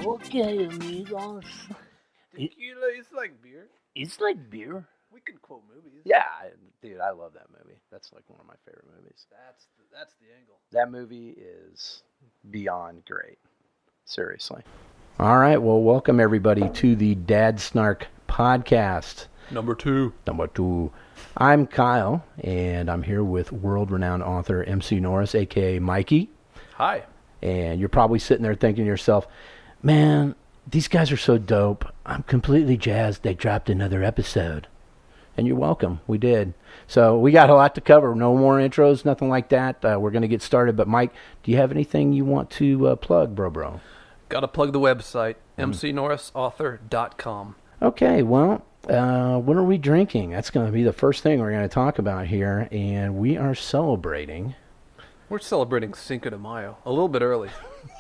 Okay, amigos. Tequila is like beer. It's like beer. We can quote movies. Yeah, dude, I love that movie. That's like one of my favorite movies. That's the angle. That movie is beyond great. Seriously. All right, well, welcome everybody to the Dad Snark podcast. Number two. I'm Kyle, and I'm here with world-renowned author MC Norris, a.k.a. Mikey. Hi. And you're probably sitting there thinking to yourself, man, these guys are so dope. I'm completely jazzed they dropped another episode. And you're welcome. We did. So we got a lot to cover. No more intros, nothing like that. We're going to get started. But, Mike, do you have anything you want to plug, bro? Got to plug the website, mcnorrisauthor.com. Okay, well, what are we drinking? That's going to be the first thing we're going to talk about here. And we are celebrating. We're celebrating Cinco de Mayo a little bit early.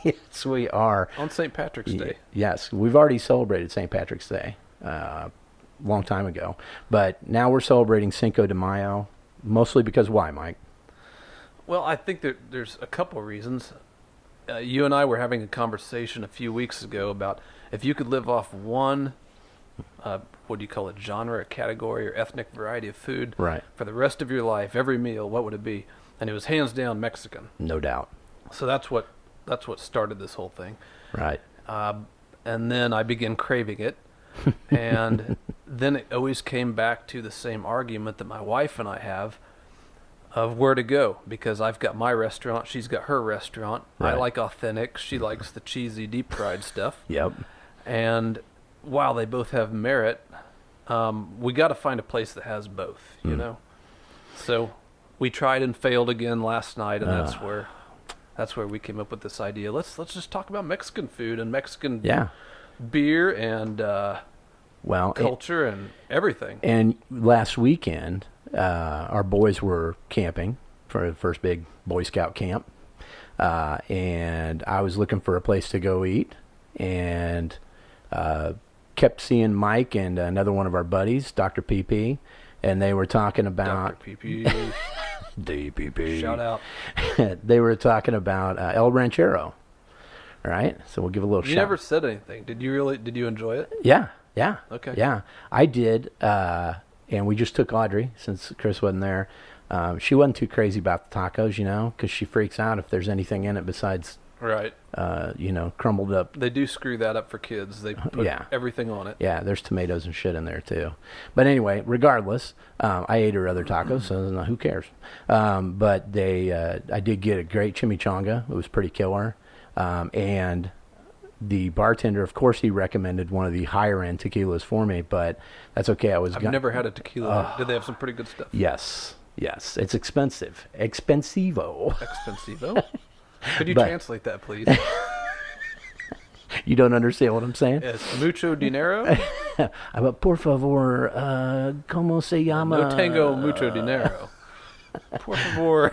Yes, we are. On St. Patrick's Day. Yes, we've already celebrated St. Patrick's Day a long time ago. But now we're celebrating Cinco de Mayo, mostly because why, Mike? Well, I think that there's a couple of reasons. You and I were having a conversation a few weeks ago about if you could live off one, what do you call it, genre, or category, or ethnic variety of food for the rest of your life, every meal, what would it be? And it was hands down Mexican. No doubt. So that's what started this whole thing. Right. And then I began craving it. And then it always came back to the same argument that my wife and I have of where to go. Because I've got my restaurant, she's got her restaurant. Right. I like authentic. She likes the cheesy, deep-fried stuff. Yep. And while they both have merit, we got to find a place that has both, you know? So we tried and failed again last night, and that's where we came up with this idea. Let's just talk about Mexican food and Mexican beer and culture and everything. And last weekend, our boys were camping for the first big Boy Scout camp, and I was looking for a place to go eat, and kept seeing Mike and another one of our buddies, Dr. PP, and they were talking about Dr. PP. DPP. Shout out. They were talking about El Ranchero, right? So we'll give a little shout. You never said anything. Did you enjoy it? Yeah. Okay. Yeah, I did, and we just took Audrey, since Chris wasn't there. She wasn't too crazy about the tacos, because she freaks out if there's anything in it besides... Right. Crumbled up. They do screw that up for kids. They put everything on it. Yeah, there's tomatoes and shit in there too. But anyway, regardless, I ate her other tacos, so who cares? But I did get a great chimichanga. It was pretty killer. And the bartender, of course, he recommended one of the higher end tequilas for me, but that's okay. I've never had a tequila. Did they have some pretty good stuff? Yes. It's expensive. Expensivo. Could you translate that, please? You don't understand what I'm saying? It's mucho dinero? But por favor, ¿cómo se llama? No tengo mucho dinero. Por favor.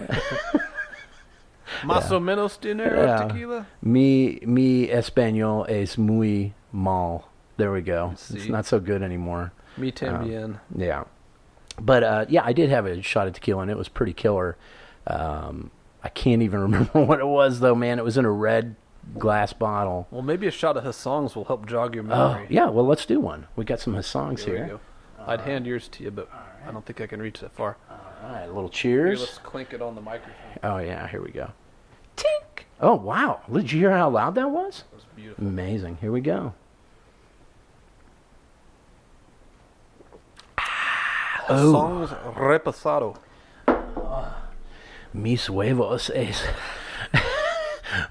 Más o menos dinero, tequila? Mi español es muy mal. There we go. It's not so good anymore. Mi también. Yeah. But, I did have a shot of tequila, and it was pretty killer. I can't even remember what it was, though, man. It was in a red glass bottle. Well, maybe a shot of Hussong's will help jog your memory. Yeah, well, let's do one. We got some Hussong's here. We go. I'd hand yours to you, but I don't think I can reach that far. All right, a little cheers. Here, let's clink it on the microphone. Oh, yeah, here we go. Tink! Oh, wow. Did you hear how loud that was? That was beautiful. Amazing. Here we go. Hussong's Reposado. Mis huevos es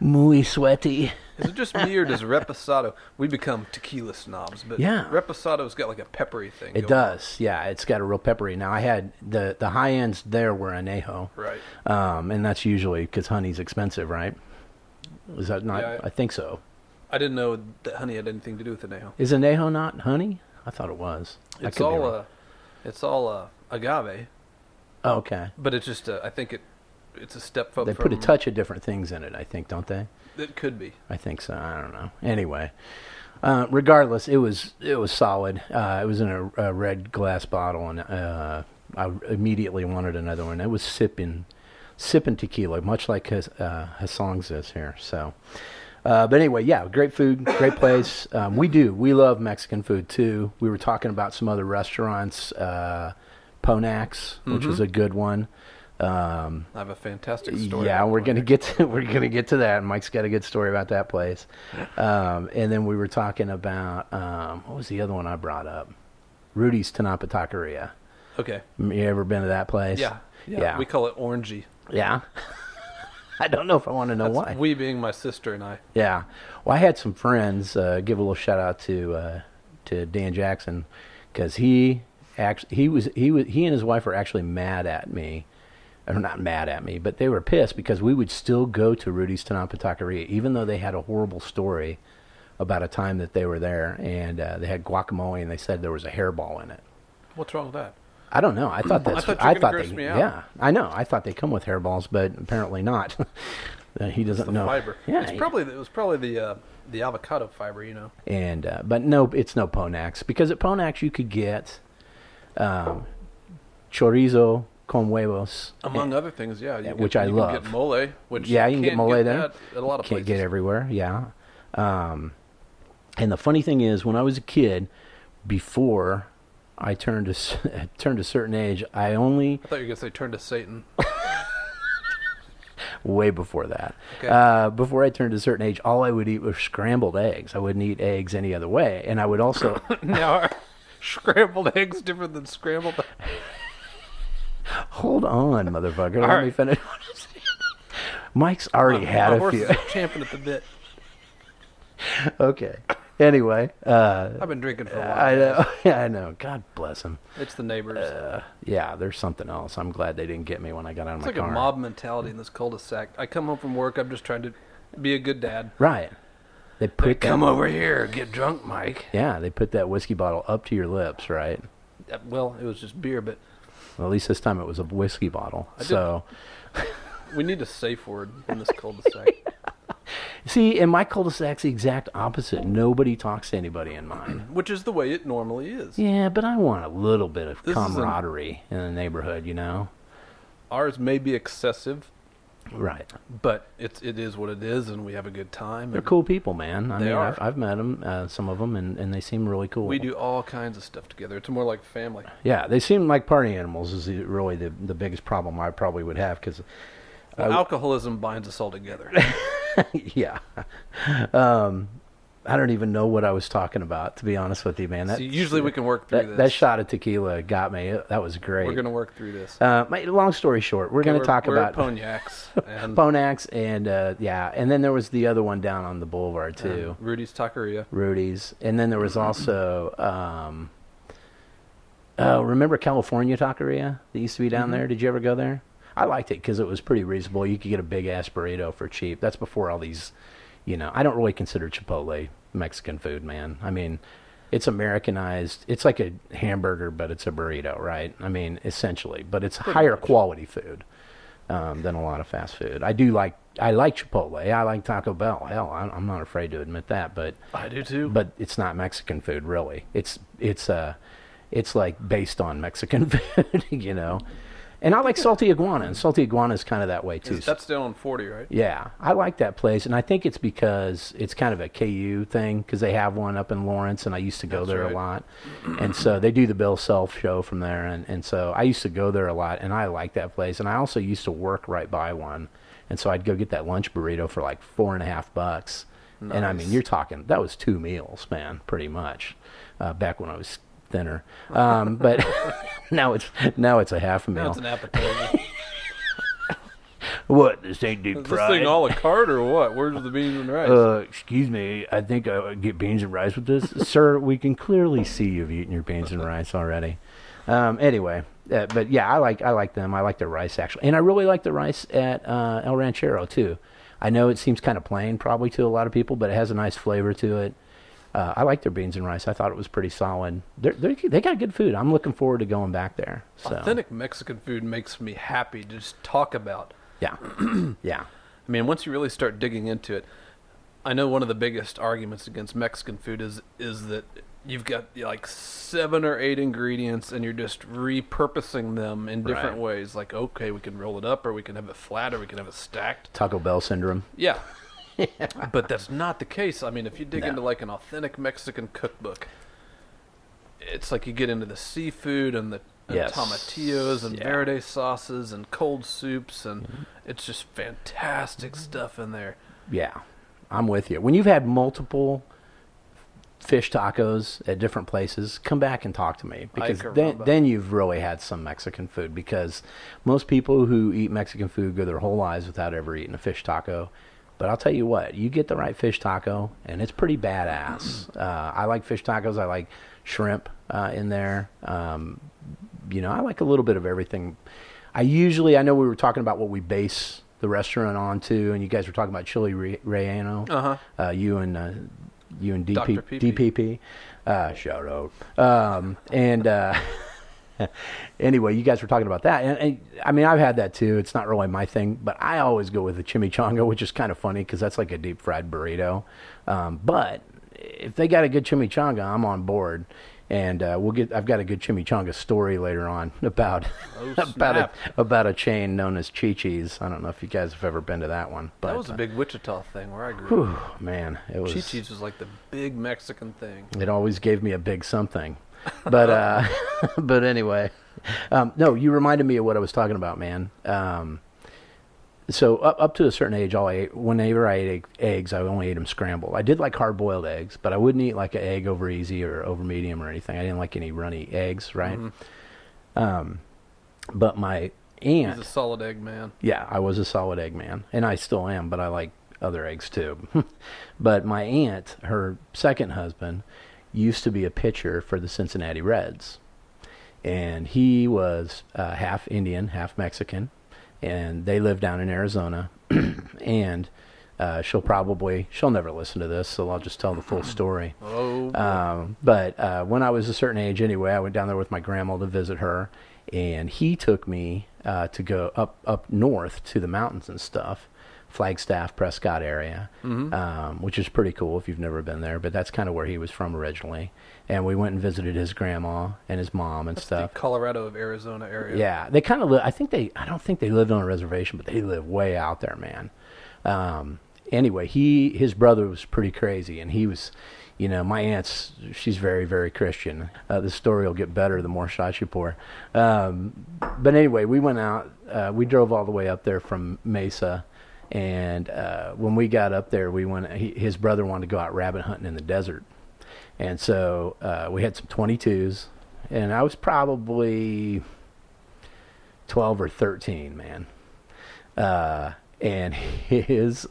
muy sweaty. Is it just me, or does Reposado... We become tequila snobs, but Reposado's got like a peppery thing. It does, yeah. It's got a real peppery. Now, I had... The high ends there were añejo. Right. And that's usually because honey's expensive, right? Is that not... Yeah, I think so. I didn't know that honey had anything to do with añejo. Is añejo not honey? I thought it was. It's all agave. Oh, okay. But it's just... I think it's a step up. They put a touch of different things in it, I think, don't they? It could be. I think so. I don't know. Anyway, regardless, it was solid. It was in a red glass bottle, and I immediately wanted another one. It was sipping tequila, much like Hussong's is here. So, But anyway, yeah, great food, great place. We love Mexican food too. We were talking about some other restaurants, Ponax, which is a good one. I have a fantastic story. Yeah, we're gonna get to that. Mike's got a good story about that place. And then we were talking about what was the other one I brought up? Rudy's Tanapa Taqueria. Okay. You ever been to that place? Yeah. We call it Orangey. Yeah. I don't know if I want to know why. We being my sister and I. Yeah. Well, I had some friends. Give a little shout out to Dan Jackson, because he and his wife were actually mad at me. Or not mad at me, but they were pissed because we would still go to Rudy's Tanapa Taqueria, even though they had a horrible story about a time that they were there, and they had guacamole, and they said there was a hairball in it. What's wrong with that? I don't know. I thought you were going to gross me out. Yeah, I know. I thought they come with hairballs, but apparently not. He doesn't the know. Fiber. Yeah, it was probably the avocado fiber, you know. And but no, it's no Ponax, because at Ponax you could get chorizo con huevos, among other things. Yeah, which I love. You can get mole, which you can get mole there at a lot of places. Can't get everywhere. Yeah. And the funny thing is, when I was a kid, before I turned a certain age, I thought you were going to say turn to Satan. Way before that. Okay. Before I turned a certain age, all I would eat was scrambled eggs. I wouldn't eat eggs any other way. And I would also... Now, are scrambled eggs different than scrambled? Hold on, motherfucker. Let me finish what I'm saying. Mike's already had a few. My horse is champing at the bit. Okay. Anyway. I've been drinking for a while. I know. God bless him. It's the neighbors. Yeah, there's something else. I'm glad they didn't get me when I got out of my car. It's like a mob mentality in this cul-de-sac. I come home from work. I'm just trying to be a good dad. Right. They come over here, get drunk, Mike. Yeah, they put that whiskey bottle up to your lips, right? Well, it was just beer, but... Well, at least this time it was a whiskey bottle. We need a safe word in this cul-de-sac. See, in my cul-de-sac's the exact opposite. Nobody talks to anybody in mine. Which is the way it normally is. Yeah, but I want a little bit of camaraderie in the neighborhood, you know? Ours may be excessive. Right. But it is what it is, and we have a good time. They're cool people, man. They are. I've met them, some of them, and they seem really cool. We do all kinds of stuff together. It's more like family. Yeah, they seem like party animals is really the biggest problem I probably would have, because... alcoholism binds us all together. Yeah. I don't even know what I was talking about, to be honest with you, man. Usually we can work through this. That shot of tequila got me. That was great. We're going to work through this. Long story short, we're going to talk about Pognacs. Ponax, and and then there was the other one down on the boulevard too. Rudy's Taqueria. Rudy's, and then there was also remember California Taqueria that used to be down there? Did you ever go there? I liked it because it was pretty reasonable. You could get a big ass burrito for cheap. That's before all these, I don't really consider Chipotle Mexican food, man. I mean, it's Americanized. It's like a hamburger, but it's a burrito, right? I mean, essentially, but it's higher quality food than a lot of fast food. I like Chipotle. I like Taco Bell. Hell, I'm not afraid to admit that, but I do too. But it's not Mexican food, really. It's like based on Mexican food, And I like Salty Iguana, and Salty Iguana is kind of that way, too. That's down on 40, right? Yeah, I like that place, and I think it's because it's kind of a KU thing, because they have one up in Lawrence, and I used to go there a lot. And so they do the Bill Self show from there, and so I used to go there a lot, and I like that place. And I also used to work right by one, and so I'd go get that lunch burrito for like $4.50. Nice. And I mean, you're talking, that was 2 meals, man, pretty much, back when I was thinner, but now it's a half a meal. Now it's an appetizer. What? This ain't deep fried? This thing a la carte or what? Where's the beans and rice? Excuse me. I think I would get beans and rice with this, sir. We can clearly see you've eaten your beans and rice already. Anyway, but yeah, I like them. I like their rice actually, and I really like the rice at El Ranchero too. I know it seems kind of plain probably to a lot of people, but it has a nice flavor to it. I like their beans and rice. I thought it was pretty solid. They got good food. I'm looking forward to going back there. So. Authentic Mexican food makes me happy to just talk about. Yeah. Yeah. I mean, once you really start digging into it, I know one of the biggest arguments against Mexican food is that you've got like 7 or 8 ingredients and you're just repurposing them in different ways. Like, okay, we can roll it up, or we can have it flat, or we can have it stacked. Taco Bell syndrome. Yeah. But that's not the case. I mean, if you dig into like an authentic Mexican cookbook, it's like you get into the seafood and the tomatillos and verde sauces and cold soups, and it's just fantastic stuff in there. Yeah, I'm with you. When you've had multiple fish tacos at different places, come back and talk to me, because then you've really had some Mexican food, because most people who eat Mexican food go their whole lives without ever eating a fish taco. But I'll tell you what, you get the right fish taco, and it's pretty badass. I like fish tacos. I like shrimp in there. I like a little bit of everything. I know we were talking about what we base the restaurant on to, and you guys were talking about chili relleno. You and DPP. Shout out. Anyway, you guys were talking about that. And I mean, I've had that too. It's not really my thing, but I always go with the chimichanga, which is kind of funny because that's like a deep fried burrito. But if they got a good chimichanga, I'm on board. And I've got a good chimichanga story later on about about a chain known as Chi-Chi's. I don't know if you guys have ever been to that one. But that was a big Wichita thing where I grew up. Man, it was. Chi-Chi's was like the big Mexican thing. It always gave me a big something. But but anyway, no, you reminded me of what I was talking about, man. So up to a certain age, whenever I ate eggs, I only ate them scrambled. I did like hard-boiled eggs, but I wouldn't eat like an egg over easy or over medium or anything. I didn't like any runny eggs, right? Mm-hmm. But my aunt... He's a solid egg man. Yeah, I was a solid egg man, and I still am, but I like other eggs too. But my aunt, her second husband, used to be a pitcher for the Cincinnati Reds. And he was half Indian, half Mexican. And they live down in Arizona, and she'll never listen to this, so I'll just tell the full story. But when I was a certain age anyway, I went down there with my grandma to visit her, and he took me to go up north to the mountains and stuff, Flagstaff, Prescott area, which is pretty cool if you've never been there, but that's kind of where he was from originally. And we went and visited his grandma and his mom and stuff. The Colorado of Arizona area. Yeah, they kind of live. I don't think they lived on a reservation, but they live way out there, man. Anyway, his brother was pretty crazy, and he was, my aunt's, she's very, very Christian. The story will get better the more shots you pour. But anyway, we went out. We drove all the way up there from Mesa, and when we got up there, his brother wanted to go out rabbit hunting in the desert. And so we had some 22s, and I was probably 12 or 13, man. And his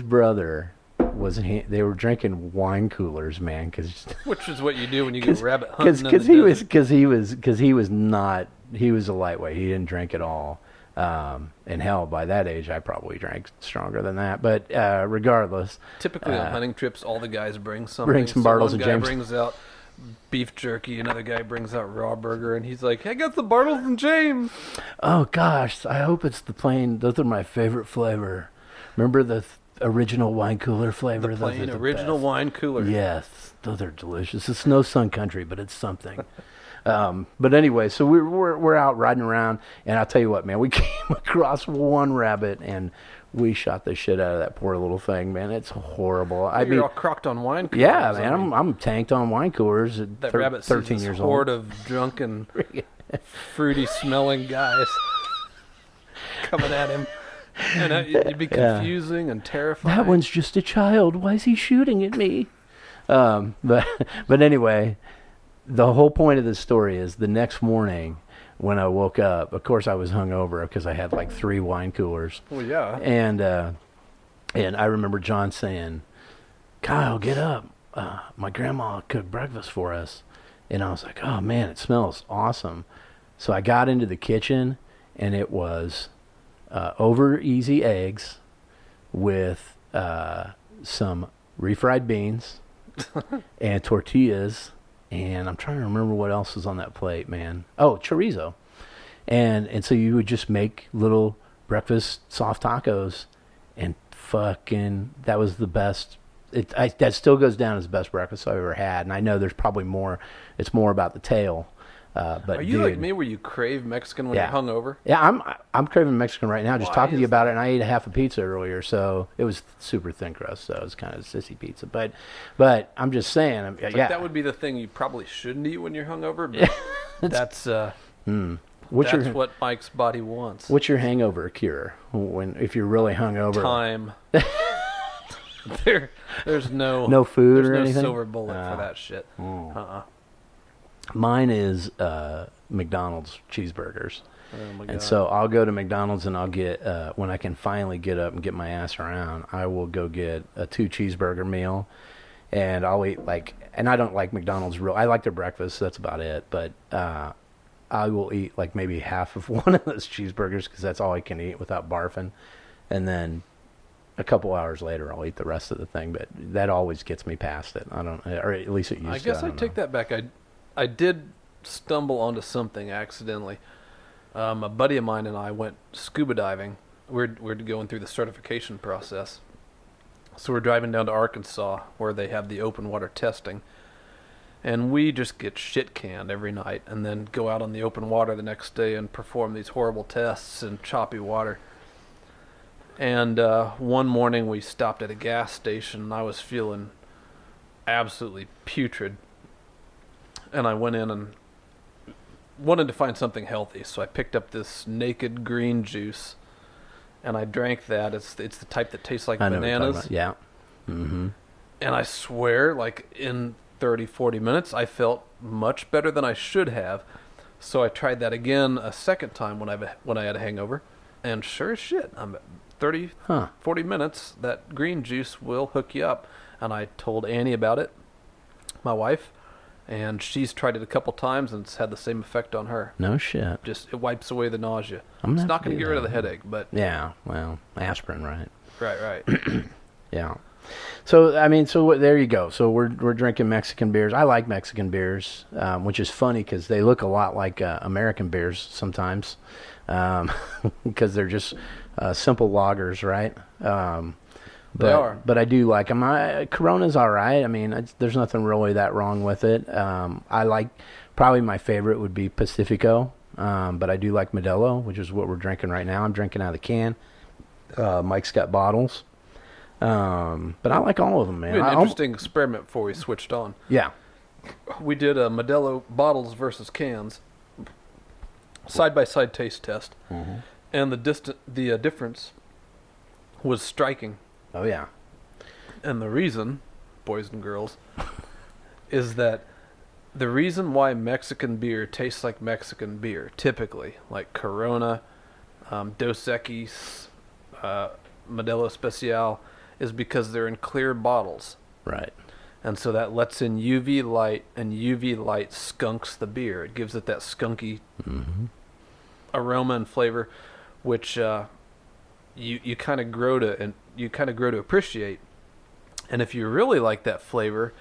brother they were drinking wine coolers, man, which is what you do when you go rabbit hunting. Because he was a lightweight. He didn't drink at all. And hell, by that age, I probably drank stronger than that. But regardless, typically on hunting trips, all the guys bring something. Bring some Bartles and James. One guy brings out beef jerky, another guy brings out raw burger, and he's like, "I got the Bartles and James." Oh gosh, I hope it's the plain. Those are my favorite flavor. Remember the original wine cooler flavor? The plain original wine cooler. Yes, those are delicious. It's no Sun Country, but it's something. But anyway, so we're out riding around, and I'll tell you what, man, we came across one rabbit, and we shot the shit out of that poor little thing, man. It's horrible. You're all crocked on wine coolers. Yeah, man, I'm tanked on wine coolers at that rabbit 13 sees years this old. Horde of drunken, fruity-smelling guys coming at him. And it'd be confusing and terrifying. That one's just a child. Why is he shooting at me? But anyway, the whole point of this story is the next morning when I woke up, of course I was hungover because I had like 3 wine coolers. Well, yeah. And I remember John saying, "Kyle, get up. My grandma cooked breakfast for us." And I was like, "Oh man, it smells awesome." So I got into the kitchen, and it was over easy eggs with some refried beans and tortillas, and I'm trying to remember what else was on that plate, man. Oh, chorizo. And so you would just make little breakfast soft tacos, and fucking that was the best. That still goes down as the best breakfast I've ever had, and I know there's probably more. It's more about the tail. But Are you dude, like me where you crave Mexican when Yeah. you're hungover? Yeah, I'm craving Mexican right now. Just Why talking to you is about it, and I ate a half a pizza earlier, so it was super thin crust, so it was kind of sissy pizza. But I'm just saying, Like, yeah. that would be the thing you probably shouldn't eat when you're hungover, but that's What's that's your what Mike's body wants. what's your hangover cure if you're really hungover? Time. There's no food there's or no anything? silver bullet for that shit. Mine is McDonald's cheeseburgers. Oh my And God. so I'll go to McDonald's and I'll get, when I can finally get up and get my ass around, I will go get a 2 cheeseburger meal. And I'll eat and I don't like McDonald's I like their breakfast, so that's about it. But I will eat like maybe half of one of those cheeseburgers because that's all I can eat without barfing. And then a couple hours later, I'll eat the rest of the thing. But that always gets me past it. Or at least it used to. I guess I take that back. I did stumble onto something accidentally. A buddy of mine and I went scuba diving. We're going through the certification process. So we're driving down to Arkansas where they have the open water testing. And we just get shit canned every night and then go out on the open water the next day and perform these horrible tests in choppy water. And one morning we stopped at a gas station and I was feeling absolutely putrid. And I went in and wanted to find something healthy, so I picked up this naked green juice, and I drank that. It's the type that tastes like I know what you're talking bananas. about. Yeah. Mm-hmm. And I swear, like in 30, 40 minutes, I felt much better than I should have. So I tried that again a second time when I had a hangover, and sure as shit, 40 minutes, that green juice will hook you up. And I told Annie about it, my wife. And she's tried it a couple times, and it's had the same effect on her. No shit. Just, it wipes away the nausea. I'm It's gonna not have to going to do get rid of that. the headache, but... Yeah, well, aspirin, right? Right. Yeah. So there you go. So we're drinking Mexican beers. I like Mexican beers, which is funny because they look a lot like American beers sometimes, because they're just simple lagers, right? They are. But I do like them. Corona's all right. I mean, there's nothing really that wrong with it. I like, probably my favorite would be Pacifico, but I do like Modelo, which is what we're drinking right now. I'm drinking out of the can. Mike's got bottles. But I like all of them, man. We had an interesting experiment before we switched on. Yeah. We did a Modelo bottles versus cans, side-by-side taste test, and the difference was striking. Oh, yeah. And the reason, boys and girls, is that the reason why Mexican beer tastes like Mexican beer, typically, like Corona, Dos Equis, Modelo Especial, is because they're in clear bottles. Right. And so that lets in UV light, and UV light skunks the beer. It gives it that skunky aroma and flavor, which you kind of grow to appreciate. And if you really like that flavor,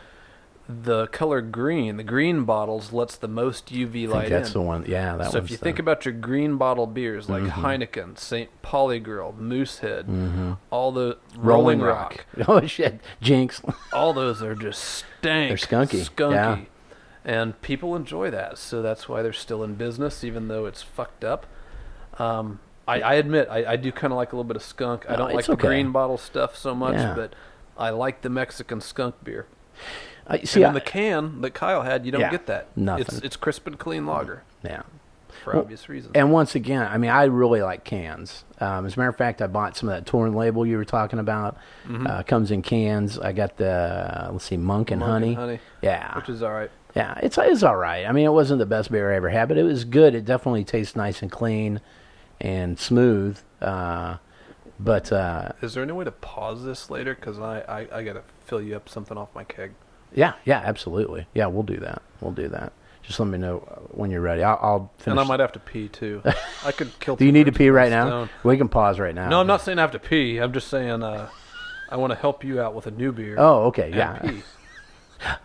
the color green, the green bottles lets the most UV light in. That's the one. Yeah, that. So if you think about your green bottle beers like Heineken, St. Pauli Girl, Moosehead, all the Rolling Rock, Oh shit, Jinx. all those are just stank. They're skunky. Skunky. And people enjoy that, so that's why they're still in business, even though it's fucked up. I admit, I do kind of like a little bit of skunk. I don't like the green bottle stuff so much, but I like the Mexican skunk beer. And in the can that Kyle had, you don't get that. Nothing. It's crisp and clean lager. Yeah. For obvious reasons. And once again, I mean, I really like cans. As a matter of fact, I bought some of that Torn Label you were talking about. Comes in cans. I got the, Monk and Honey. Yeah. Which is all right. Yeah, it's all right. I mean, it wasn't the best beer I ever had, but it was good. It definitely tastes nice and clean and smooth. But is there any way to pause this later? Because I got to fill you up something off my keg. Yeah, absolutely. Yeah, we'll do that. Just let me know when you're ready. I'll finish. And I might have to pee, too. I could kill. Do you need to pee right now? We can pause right now. No, I'm not saying I have to pee. I'm just saying I want to help you out with a new beer. Oh, okay. Yeah. Pee.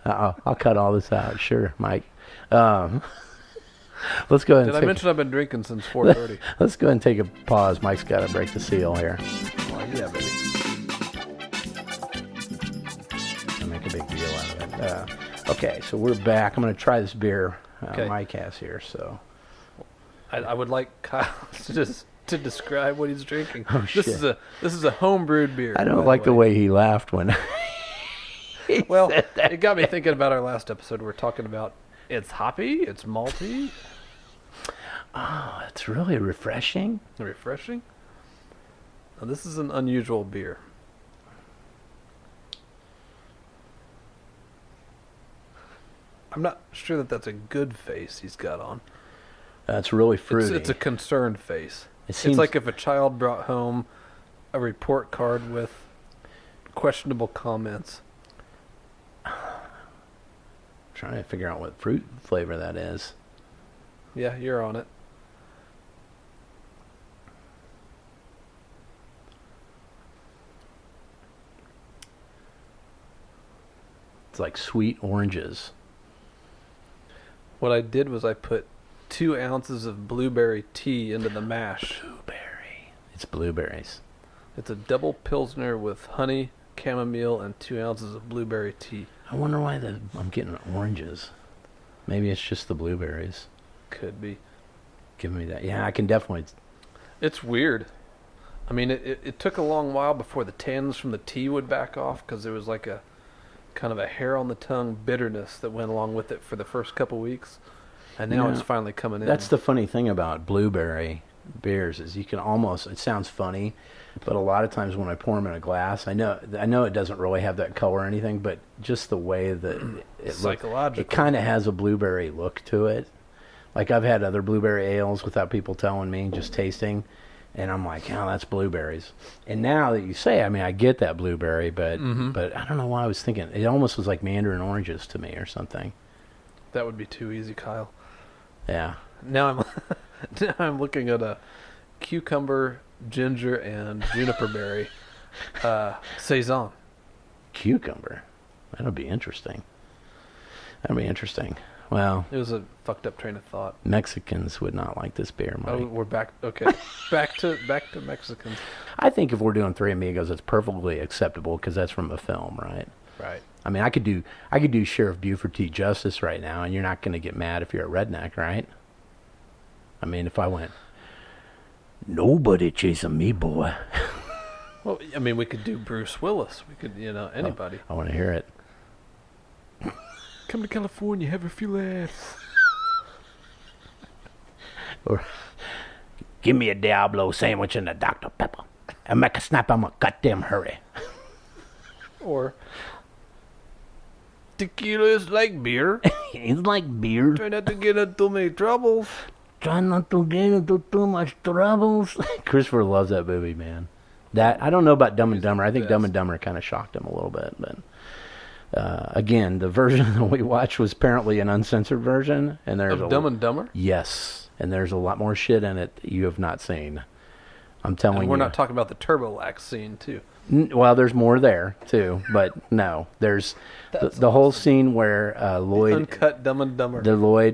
I'll cut all this out. Sure, Mike. Let's go ahead. Did I mention I've been drinking since 4:30? Let's go ahead and take a pause. Mike's got to break the seal here. Oh, yeah, baby. I make a big deal out of it. Okay, so we're back. I'm going to try this beer Okay. Mike has here. So I would like Kyle to describe what he's drinking. Oh, this shit. is a homebrewed beer. I don't by like the way he laughed when he Well, said that. it got me thinking about our last episode. We're talking about it's hoppy, it's malty, Oh, it's really refreshing. refreshing. Now, this is an unusual beer. I'm not sure that that's a good face he's got on. It's really fruity. It's a concerned face. It seems It's like if a child brought home a report card with questionable comments. trying to figure out what fruit flavor that is. Yeah, you're on it. It's like sweet oranges. What I did was I put 2 ounces of blueberry tea into the mash. Blueberry. It's blueberries. It's a double pilsner with honey, chamomile, and 2 ounces of blueberry tea. I wonder why I'm getting oranges. Maybe it's just the blueberries. Could be. Giving me that. Yeah, I can definitely. It's weird. I mean, it took a long while before the tannins from the tea would back off because there was like a kind of a hair on the tongue bitterness that went along with it for the first couple weeks. And now it's finally coming in. That's the funny thing about blueberry beers is you can almost, it sounds funny, but a lot of times when I pour them in a glass, I know it doesn't really have that color or anything, but just the way that it psychological. it kind of has a blueberry look to it. Like I've had other blueberry ales without people telling me, just tasting, and I'm like, oh, that's blueberries. And now that you say, I mean, I get that blueberry, but I don't know why I was thinking. It almost was like mandarin oranges to me or something. That would be too easy, Kyle. Yeah. Now I'm looking at a cucumber, ginger, and juniper berry saison. Cucumber. That'll be interesting. Well, It was a fucked up train of thought. Mexicans would not like this beer, Mike. Oh, we're back. Okay, back to Mexicans. I think if we're doing Three Amigos, it's perfectly acceptable because that's from a film, right? Right. I mean, I could do Sheriff Buford T. Justice right now, and you're not going to get mad if you're a redneck, right? I mean, if I went, nobody chasing me, boy. Well, I mean, we could do Bruce Willis. We could, anybody. I want to hear it. Come to California, have a few laughs. Or, give me a Diablo sandwich and a Dr. Pepper. And make a snap, I'm a goddamn hurry. Or tequila is like beer. It's like beer. Try not to get into too many troubles. Try not to get into too much troubles. Christopher loves that movie, man. I don't know about Dumb and Dumber. I think Dumb and Dumber kind of shocked him a little bit, but again, the version that we watched was apparently an uncensored version, and there's Of Dumb and Dumber? Yes, and there's a lot more shit in it that you have not seen. I'm telling And you. we're not talking about the Turbolax scene, too. Well, there's more there too, but no, there's the whole scene where Lloyd, Uncut Dumb and Dumber.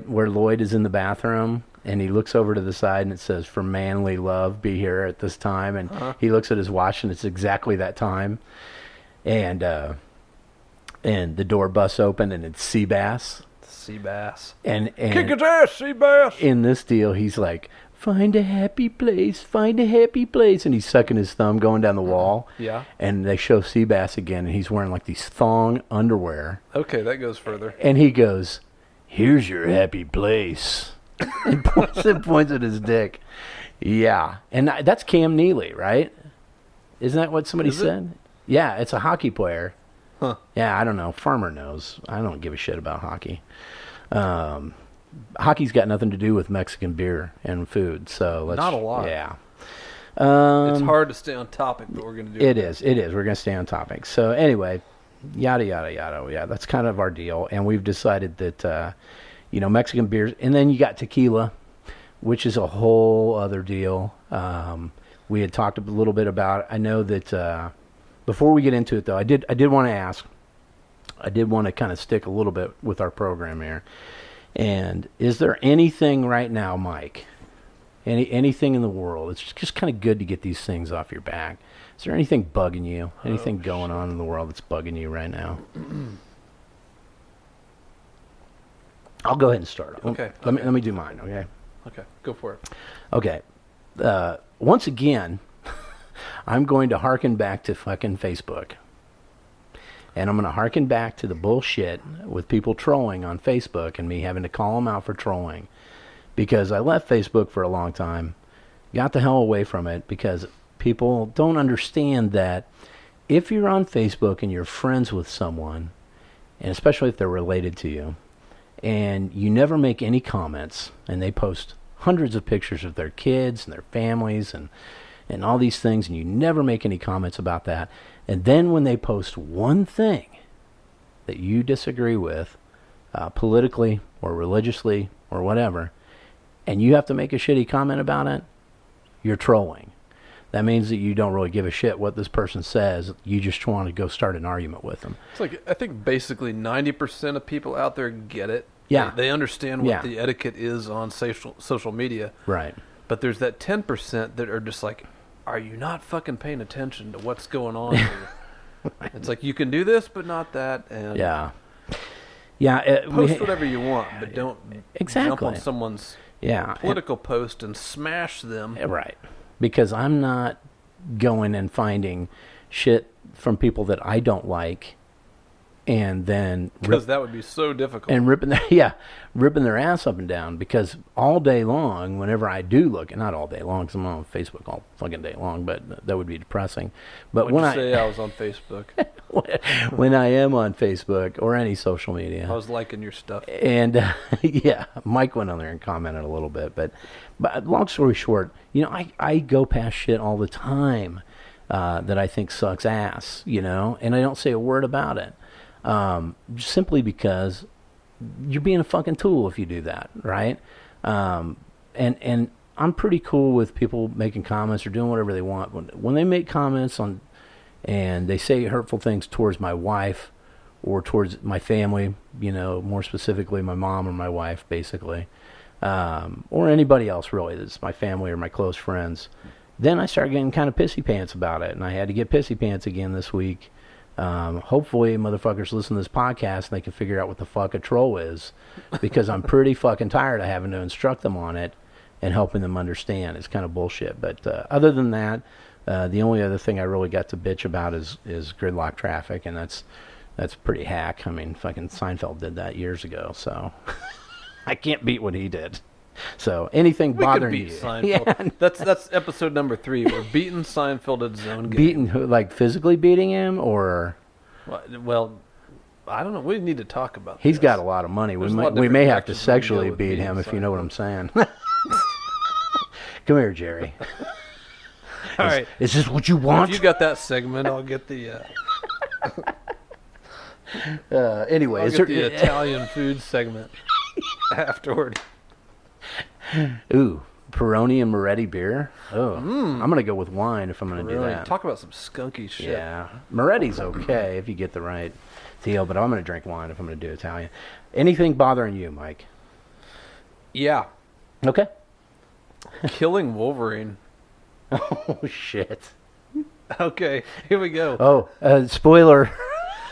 where Lloyd is in the bathroom and he looks over to the side and it says, "For manly love, be here at this time," and he looks at his watch and it's exactly that time, and the door busts open and it's Seabass. Seabass. And Kick his ass, Seabass! in this deal, he's like, find a happy place, and he's sucking his thumb going down the wall. Yeah. And they show Seabass again, and he's wearing like these thong underwear. Okay, that goes further. And he goes, "Here's your happy place," and points at his dick. Yeah, and that's Cam Neely, right? Isn't that what somebody said? Yeah, it's a hockey player. Huh. Yeah, I don't know. Farmer knows. I don't give a shit about hockey. Hockey's got nothing to do with Mexican beer and food, so let's... Not a lot. Yeah. It's hard to stay on topic, but we're going to do it. It is. We're going to stay on topic. So anyway, yada, yada, yada. Yeah, that's kind of our deal, and we've decided that, Mexican beers, and then you got tequila, which is a whole other deal. We had talked a little bit about it. I know that... before we get into it, though, I did want to ask. I did want to kind of stick a little bit with our program here. And is there anything right now, Mike? Anything in the world? It's just kind of good to get these things off your back. Is there anything bugging you? Anything going on in the world that's bugging you right now? I'll go ahead and start. Okay. Let me do mine. Okay. Okay, go for it. Okay. Once again, I'm going to harken back to fucking Facebook. And I'm going to harken back to the bullshit with people trolling on Facebook and me having to call them out for trolling. Because I left Facebook for a long time, got the hell away from it because people don't understand that if you're on Facebook and you're friends with someone, and especially if they're related to you, and you never make any comments, and they post hundreds of pictures of their kids and their families and all these things, and you never make any comments about that, and then when they post one thing that you disagree with, politically or religiously or whatever, and you have to make a shitty comment about it, you're trolling. That means that you don't really give a shit what this person says. You just want to go start an argument with them. It's like, I think basically 90% of people out there get it. Yeah. They understand what the etiquette is on social media. Right. But there's that 10% that are just like, are you not fucking paying attention to what's going on here? It's like, you can do this, but not that. And yeah. Post whatever you want, but don't jump on someone's political post and smash them. Right. Because I'm not going and finding shit from people that I don't like and then because that would be so difficult. And ripping their ass up and down. Because all day long, whenever I do look, and not all day long, because I'm on Facebook all fucking day long, but that would be depressing. But when I say I was on Facebook, when I am on Facebook or any social media, I was liking your stuff. And Mike went on there and commented a little bit. But long story short, I go past shit all the time that I think sucks ass, and I don't say a word about it. Simply because you're being a fucking tool if you do that, right? And I'm pretty cool with people making comments or doing whatever they want. When they make comments on, and they say hurtful things towards my wife or towards my family, more specifically my mom or my wife, basically, or anybody else really that's my family or my close friends, then I start getting kind of pissy pants about it. And I had to get pissy pants again this week. Hopefully motherfuckers listen to this podcast and they can figure out what the fuck a troll is, because I'm pretty fucking tired of having to instruct them on it and helping them understand. It's kind of bullshit. But other than that, the only other thing I really got to bitch about is gridlock traffic, and that's pretty hack. I mean, fucking Seinfeld did that years ago, so I can't beat what he did. So anything bothering you? Seinfeld. Yeah. That's episode number 3. We're beating Seinfeld at his own game. Beating who? Like physically beating him, or? Well, I don't know. We need to talk about. He's got a lot of money. We may have to sexually beat him, if you know what I'm saying. Come here, Jerry. All right. Is this what you want? If you got that segment, I'll get the. Anyway, I'll get the Italian food segment afterward. Ooh, Peroni and Moretti beer. Oh, I'm gonna go with wine if I'm gonna do that. Talk about some skunky shit. Yeah, Moretti's okay if you get the right deal, but I'm gonna drink wine if I'm gonna do Italian. Anything bothering you, Mike? Yeah. Okay. Killing Wolverine. Oh shit. Okay, here we go. Oh, spoiler.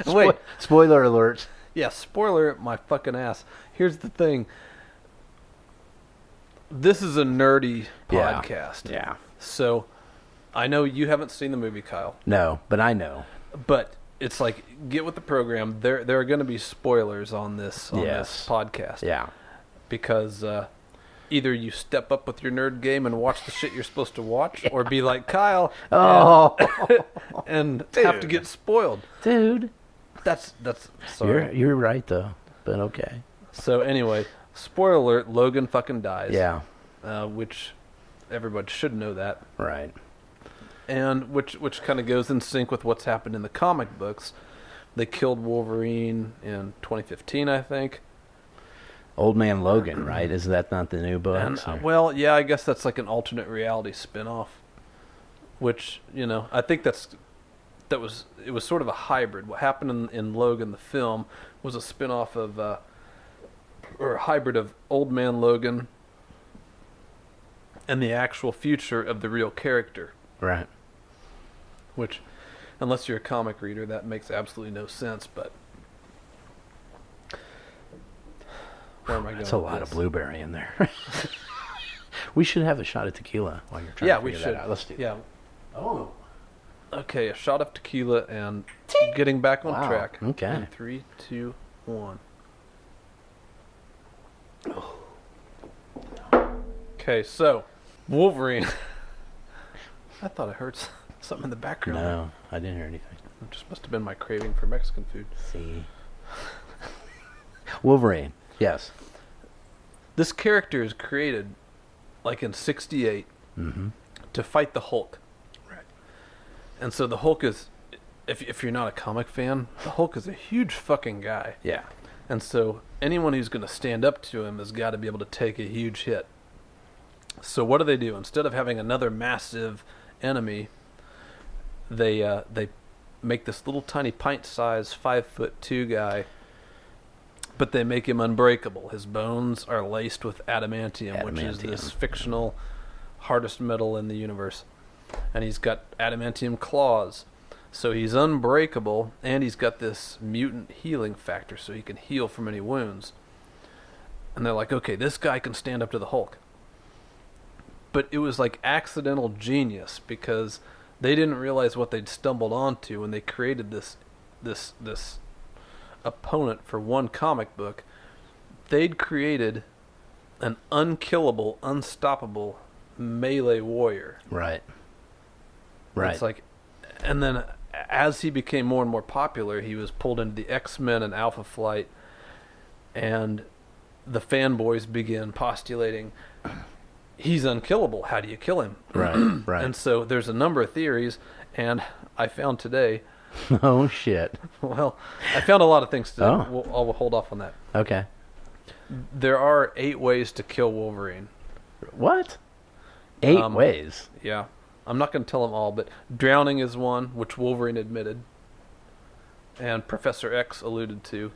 Wait. Spoiler alert. Yeah, spoiler my fucking ass. Here's the thing. This is a nerdy podcast. Yeah. So, I know you haven't seen the movie, Kyle. No, but I know. But it's like, get with the program. There are going to be spoilers on this podcast. Yeah. Because either you step up with your nerd game and watch the shit you're supposed to watch, or be like Kyle and have to get spoiled. Dude. That's sorry. You're right though, but okay. So anyway, spoiler alert: Logan fucking dies. Yeah. Which everybody should know that. Right. And which kind of goes in sync with what's happened in the comic books. They killed Wolverine in 2015, I think. Old Man Logan, right? Is that not the new book? And, well, yeah, I guess that's like an alternate reality spin-off. Which, I think it was sort of a hybrid. What happened in Logan the film was a spin-off of or a hybrid of Old Man Logan and the actual future of the real character. Right. Which, unless you're a comic reader, that makes absolutely no sense, but Where am I going? That's a lot of blueberry in there. We should have a shot of tequila while you're trying to figure that out. Let's do that. Yeah. Oh. Okay, a shot of tequila and getting back on track. Okay. In 3, 2, 1. Okay, so Wolverine. I thought I heard something in the background. No, I didn't hear anything. It just must have been my craving for Mexican food. See. Wolverine. Yes. This character is created like in 68 to fight the Hulk. Right. And so the Hulk is, if you're not a comic fan, the Hulk is a huge fucking guy. Yeah. And so anyone who's going to stand up to him has got to be able to take a huge hit. So what do? Instead of having another massive enemy, they make this little tiny pint-sized 5'2" guy, but they make him unbreakable. His bones are laced with adamantium, which is this fictional hardest metal in the universe. And he's got adamantium claws. So he's unbreakable, and he's got this mutant healing factor, so he can heal from any wounds. And they're like, okay, this guy can stand up to the Hulk. But it was like accidental genius, because they didn't realize what they'd stumbled onto when they created this opponent for one comic book. They'd created an unkillable, unstoppable melee warrior. Right. Right. It's like, and then as he became more and more popular, he was pulled into the X-Men and Alpha Flight, and the fanboys began postulating, he's unkillable. How do you kill him? Right, right. And so there's a number of theories, and I found today. Oh, shit. Well, I found a lot of things today. Oh. I'll hold off on that. Okay. There are 8 ways to kill Wolverine. What? 8 ways? Yeah. I'm not going to tell them all, but drowning is one, which Wolverine admitted, and Professor X alluded to.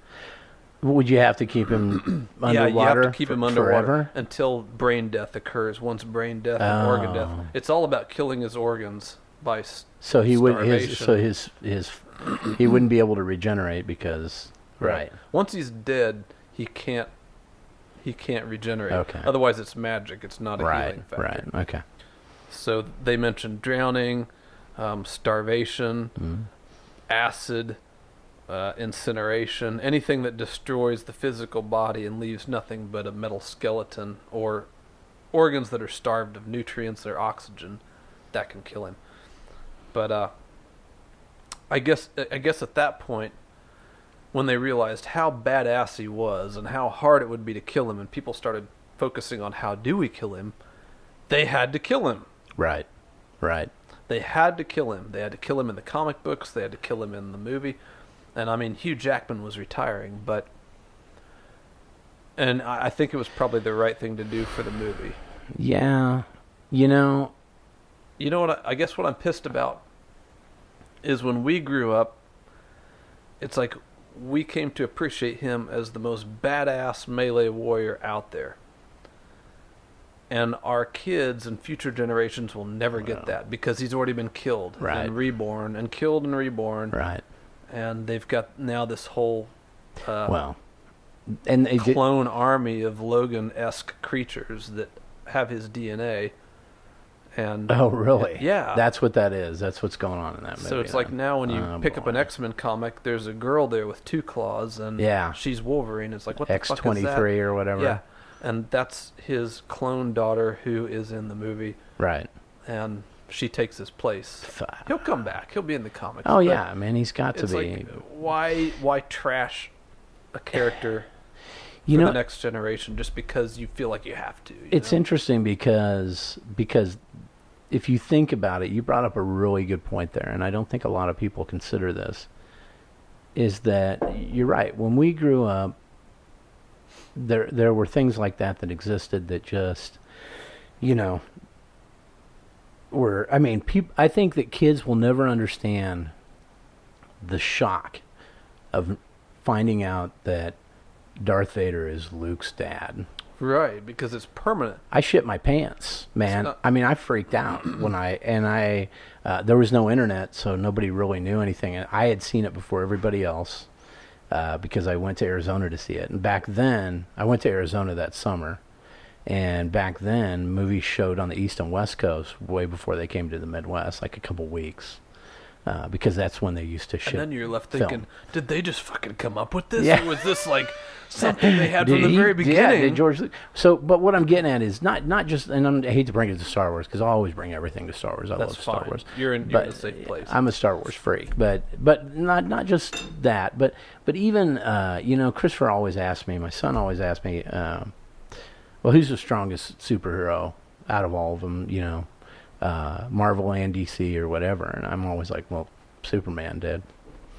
Would you have to keep him underwater? Yeah, you have to keep him underwater forever? until brain death occurs. Once brain death and organ death, it's all about killing his organs by so he would starvation. He wouldn't be able to regenerate because right. Once he's dead, he can't regenerate. Okay. Otherwise, it's magic. It's not a healing factor. Right. Okay. So they mentioned drowning, starvation, acid, incineration, anything that destroys the physical body and leaves nothing but a metal skeleton, or organs that are starved of nutrients or oxygen, that can kill him. But I guess at that point, when they realized how badass he was and how hard it would be to kill him, and people started focusing on how do we kill him, they had to kill him. Right. Right. They had to kill him. They had to kill him in the comic books. They had to kill him in the movie. And I mean, Hugh Jackman was retiring, and I think it was probably the right thing to do for the movie. Yeah. You know what? I guess what I'm pissed about is when we grew up, it's like we came to appreciate him as the most badass melee warrior out there. And our kids and future generations will never get that, because he's already been killed and reborn and killed and reborn. Right. And they've got now this whole and clone army of Logan-esque creatures that have his DNA. And oh, really? Yeah. That's what that is. That's what's going on in that movie. So it's like now when you pick up an X-Men comic, there's a girl there with 2 claws, and she's Wolverine. It's like, what the fuck is that? X-23 or whatever. Yeah. And that's his clone daughter who is in the movie. Right. And she takes his place. He'll come back. He'll be in the comics. Oh, yeah. I mean, he's got to be. Like, why trash a character for the next generation just because you feel like you have to? It's interesting because if you think about it, you brought up a really good point there, and I don't think a lot of people consider this, is that you're right. When we grew up, there were things like that existed that just, were, I mean, I think that kids will never understand the shock of finding out that Darth Vader is Luke's dad. Right, because it's permanent. I shit my pants, man. I mean, I freaked out when there was no internet, so nobody really knew anything. I had seen it before everybody else. because I went to Arizona to see it. And back then, I went to Arizona that summer. And back then, movies showed on the East and West Coast way before they came to the Midwest, like a couple weeks. Because that's when they used to ship. And then you're left film. thinking, did they just fucking come up with this? Yeah. Or was this like something they had from the Did very beginning? did George. So, but what I'm getting at is not just, and I hate to bring it to Star Wars because I always bring everything to Star Wars. I That's love Star fine. Wars. You're in a safe place. I'm a Star Wars freak, but not just that, but even Christopher always asked me, my son always asked me, well, who's the strongest superhero out of all of them? Marvel and DC or whatever, and I'm always like, well, Superman did.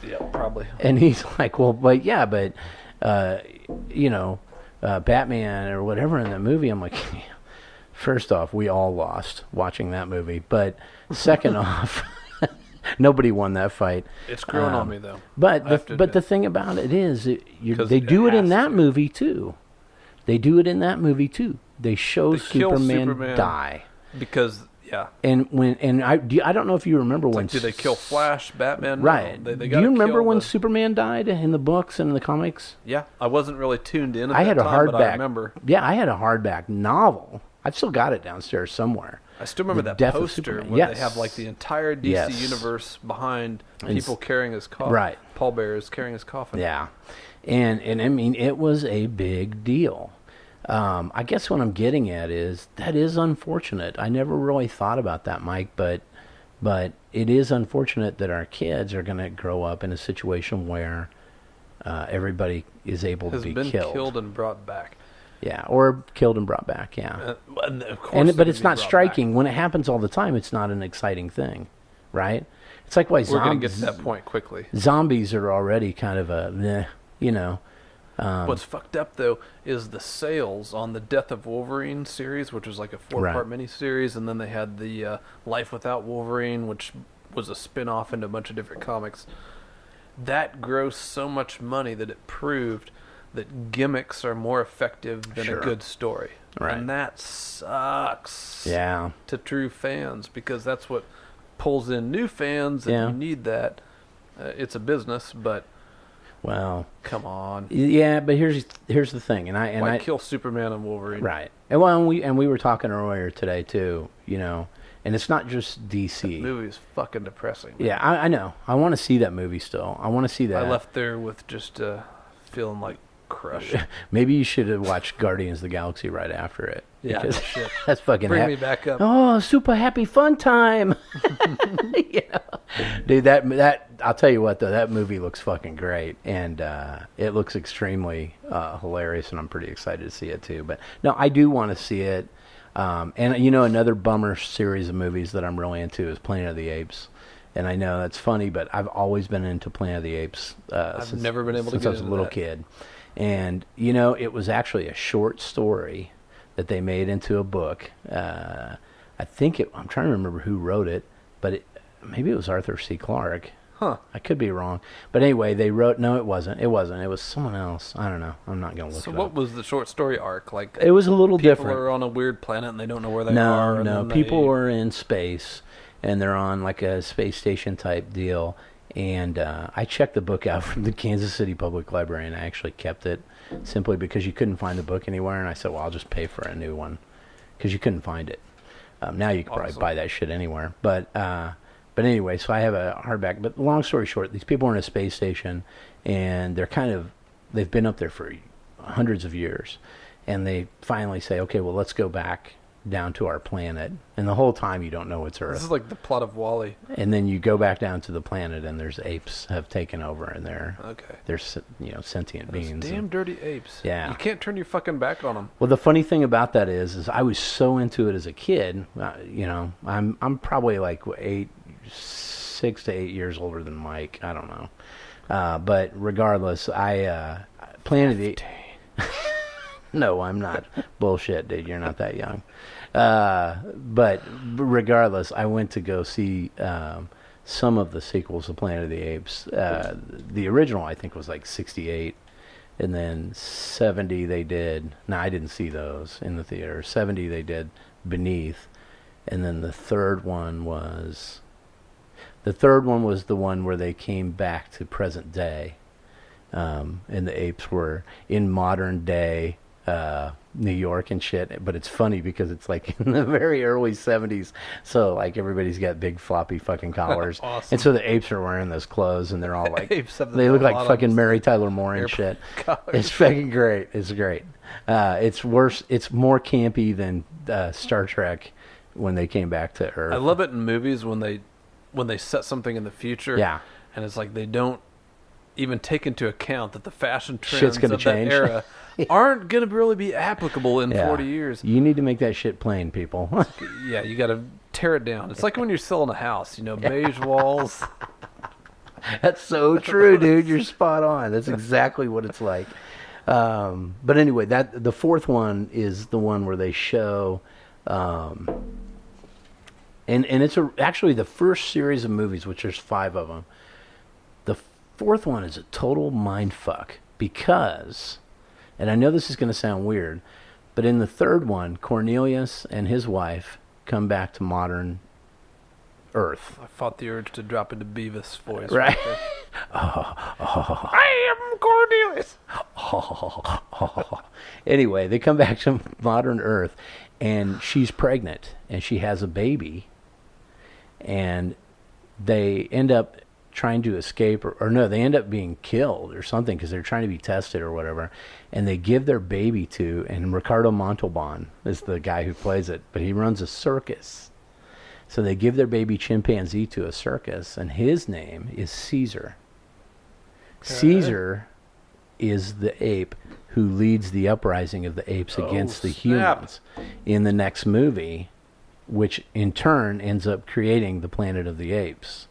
Yeah, probably. And he's like, well, Batman or whatever in that movie. I'm like, first off, we all lost watching that movie. But second off, nobody won that fight. It's growing on me, though. But the thing about it is, they do it in that movie, too. They do it in that movie, too. They show Superman die. Because... Yeah, and I don't know if you remember when. Do they kill Flash, Batman? Right. No, they do you remember when Superman died in the books and in the comics? Yeah, I wasn't really tuned in. I had a hardback. But I remember. Yeah, I had a hardback novel. I've still got it downstairs somewhere. I still remember that poster where they have like the entire DC universe behind people carrying his coffin. Right. Paul Bearer is carrying his coffin. Yeah, and I mean it was a big deal. I guess what I'm getting at is that is unfortunate. I never really thought about that, Mike, but it is unfortunate that our kids are going to grow up in a situation where everybody is able to be killed. Has been killed and brought back. Yeah, or killed and brought back, yeah. Of course but it's not striking. Back. When it happens all the time, it's not an exciting thing, right? It's like why we're going to get to that point quickly. Zombies are already kind of a, what's fucked up, though, is the sales on the Death of Wolverine series, which was like a 4-part miniseries, and then they had the Life Without Wolverine, which was a spin-off into a bunch of different comics. That grossed so much money that it proved that gimmicks are more effective than a good story. Right. And that sucks to true fans, because that's what pulls in new fans, and you need that. It's a business, but... Well, come on. Yeah, but here's the thing, why kill Superman and Wolverine? Right, and we were talking earlier today too, and it's not just DC. That movie's fucking depressing. Man. Yeah, I know. I want to see that movie still. I want to see that. I left there with just feeling like crushed. Maybe you should have watched Guardians of the Galaxy right after it. Yeah, shit. That's fucking. Bring me back up. Oh, super happy fun time. Dude, that I'll tell you what though, that movie looks fucking great, and it looks extremely hilarious, and I'm pretty excited to see it too. But no, I do want to see it. And another bummer series of movies that I'm really into is Planet of the Apes. And I know that's funny, but I've always been into Planet of the Apes I've never been able to get since I was a little kid. And it was actually a short story that they made into a book. I'm trying to remember who wrote it, but maybe it was Arthur C. Clarke. Huh. I could be wrong. But anyway, they wrote... No, it wasn't. It was someone else. I don't know. I'm not going to look it up. So what was the short story arc? Like, it was a little different. People are on a weird planet and they don't know where they are. No. People are in space, and they're on like a space station type deal. And I checked the book out from the Kansas City Public Library, and I actually kept it simply because you couldn't find the book anywhere. And I said, well, I'll just pay for a new one because you couldn't find it. Now you can probably buy that shit anywhere. But anyway, so I have a hardback. But long story short, these people are in a space station, and they've been up there for hundreds of years. And they finally say, okay, well, let's go back down to our planet. And the whole time you don't know it's Earth. This is like the plot of WALL-E. And then you go back down to the planet, and there's apes have taken over, and they're sentient beings. Damn dirty apes. Yeah. You can't turn your fucking back on them. Well, the funny thing about that is I was so into it as a kid. I'm probably like 6 to 8 years older than Mike. I don't know. But regardless, Planet of the Apes. No, I'm not. Bullshit, dude. You're not that young. But regardless, I went to go see some of the sequels of Planet of the Apes. The original, I think, was like 1968. And then 1970 they did... No, I didn't see those in the theater. 1970 they did Beneath. And then the third one was the one where they came back to present day. and the apes were in modern day New York and shit. But it's funny because it's like in the very early 70s, so like everybody's got big floppy fucking collars. Awesome. And so the apes are wearing those clothes, and they're all like, Apes have the they look like bottoms, fucking Mary Tyler Moore and shit. It's fucking great. It's great. It's worse. It's more campy than Star Trek when they came back to Earth. I love it in movies when they set something in the future. Yeah. And it's like they don't even take into account that the fashion Shit's trends gonna of change. that era aren't going to really be applicable in 40 years. You need to make that shit plain, people. Yeah, you got to tear it down. It's like when you're selling a house, beige walls. That's so true, dude. You're spot on. That's exactly what it's like. But anyway, the fourth one is the one where they show, and it's actually the first series of movies, which there's 5 of them. The fourth one is a total mindfuck because, and I know this is going to sound weird, but in the third one, Cornelius and his wife come back to modern Earth. I fought the urge to drop into Beavis' voice. Right. I am Cornelius. Anyway, they come back to modern Earth, and she's pregnant, and she has a baby, and they end up trying to escape, or no, they end up being killed or something because they're trying to be tested or whatever, and they give their baby to, and Ricardo Montalban is the guy who plays it, but he runs a circus. So they give their baby chimpanzee to a circus, and his name is Caesar. Okay. Caesar is the ape who leads the uprising of the apes against the humans in the next movie, which in turn ends up creating the Planet of the Apes.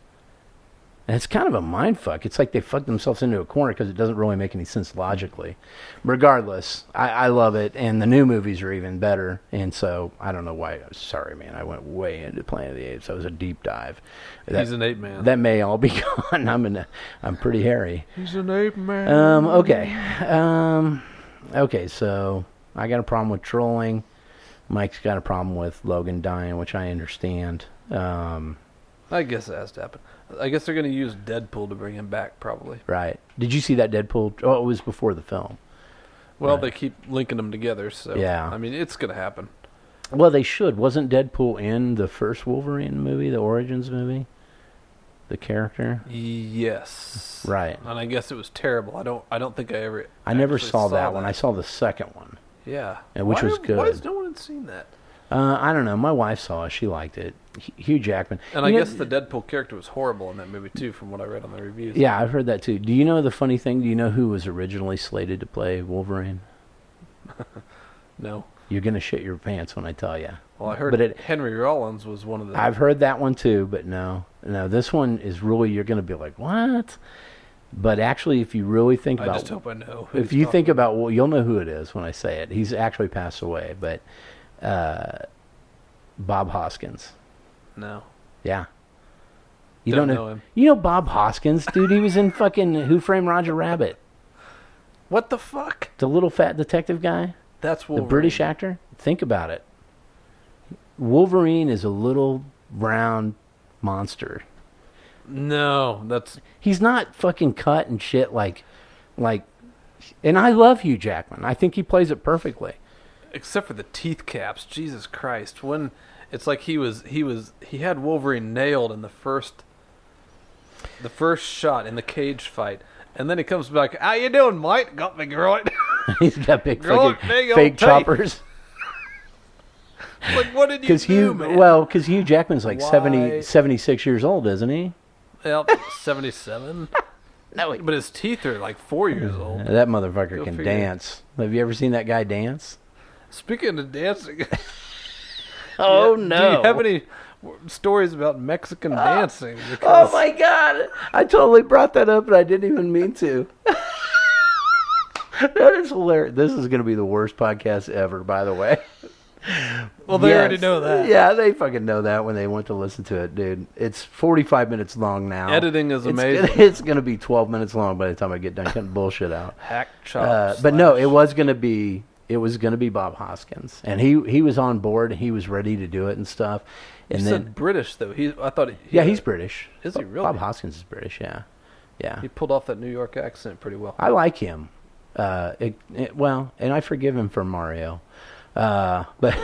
And it's kind of a mindfuck. It's like they fucked themselves into a corner because it doesn't really make any sense logically. Regardless, I love it, and the new movies are even better. And so I don't know why. Sorry, man. I went way into Planet of the Apes. That was a deep dive. He's an ape man. That may all be gone. I'm pretty hairy. He's an ape man. Okay. So I got a problem with trolling. Mike's got a problem with Logan dying, which I understand. I guess it has to happen. I guess they're going to use Deadpool to bring him back, probably. Right. Did you see that Deadpool? Oh, it was before the film. Well, Right. they keep linking them together, so Yeah. I mean, it's going to happen. Well, they should. Wasn't Deadpool in the first Wolverine movie, the Origins movie? The character? Yes. Right. And I guess it was terrible. I don't think I never actually saw that one. I saw the second one. Yeah. Which was good. Why has no one seen that? I don't know. My wife saw it. She liked it. Hugh Jackman. And I guess the Deadpool character was horrible in that movie, too, from what I read on the reviews. Yeah, I've heard that, too. Do you know the funny thing? Do you know who was originally slated to play Wolverine? No. You're going to shit your pants when I tell you. Well, I heard Henry Rollins was one of the... I've heard that one, too, but no. No, this one is really, you're going to be like, what? But actually, if you really think about... I just hope I know. If you think about, well, you'll know who it is when I say it. He's actually passed away, but Bob Hoskins. No. Yeah. You Don't know him. You know Bob Hoskins, dude? He was in fucking Who Framed Roger Rabbit. What the fuck? The little fat detective guy. That's Wolverine. The British actor. Think about it. Wolverine is a little brown monster. No, that's... He's not fucking cut and shit like, and I love Hugh Jackman. I think he plays it perfectly. Except for the teeth caps. Jesus Christ. When it's like he had Wolverine nailed in the first shot in the cage fight. And then he comes back, how you doing, mate? Got me groin. He's got big Groin, fucking big old fake teeth. choppers. Like, what did you do, man? Well, because Hugh Jackman's like Why? 76 years old, isn't he? Well, 77. No, But his teeth are like 4 years old. that motherfucker Go can figure. dance. Have you ever seen that guy dance? Speaking of dancing... Oh, Do no. you have any stories about Mexican dancing? Oh, Because my God. I totally brought that up, and I didn't even mean to. That is hilarious. This is going to be the worst podcast ever, by the way. Well, they Yes. already know that. Yeah, they fucking know that when they went to listen to it, dude. It's 45 minutes long now. Editing is amazing. It's going to be 12 minutes long by the time I get done cutting bullshit out. Hack chops. But no, it was going to be Bob Hoskins, and he was on board. And he was ready to do it and stuff. And You then said British though. I thought. he's British. Is he really? Bob Hoskins is British. Yeah. Yeah. He pulled off that New York accent pretty well. I like him. Well, and I forgive him for Mario. But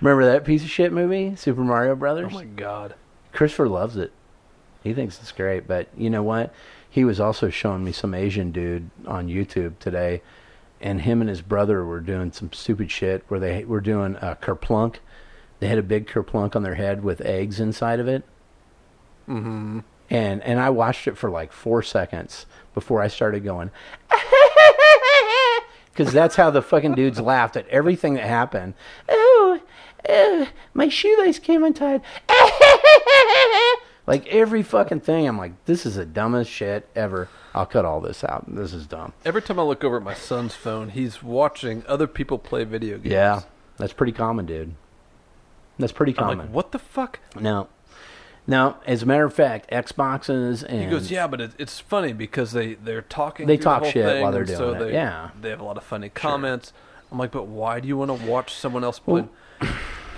remember that piece of shit movie, Super Mario Brothers? Oh my God. Christopher loves it. He thinks it's great. But you know what? He was also showing me some Asian dude on YouTube today, and him and his brother were doing some stupid shit where they were doing a kerplunk. They had a big kerplunk on their head with eggs inside of it. Mm-hmm. And I watched it for like 4 seconds before I started going, because that's how the fucking dudes laughed at everything that happened. Oh, my shoelace came untied. Like every fucking thing. I'm like, this is the dumbest shit ever. I'll cut all this out. This is dumb. Every time I look over at my son's phone, he's watching other people play video games. Yeah, that's pretty common, dude. That's pretty I'm common. like, what the fuck? No, as a matter of fact, Xboxes and... He goes, yeah, but it's funny because they're talking They through talk the whole shit thing, while they're and doing so it, yeah. They have a lot of funny comments. I'm like, but why do you want to watch someone else play?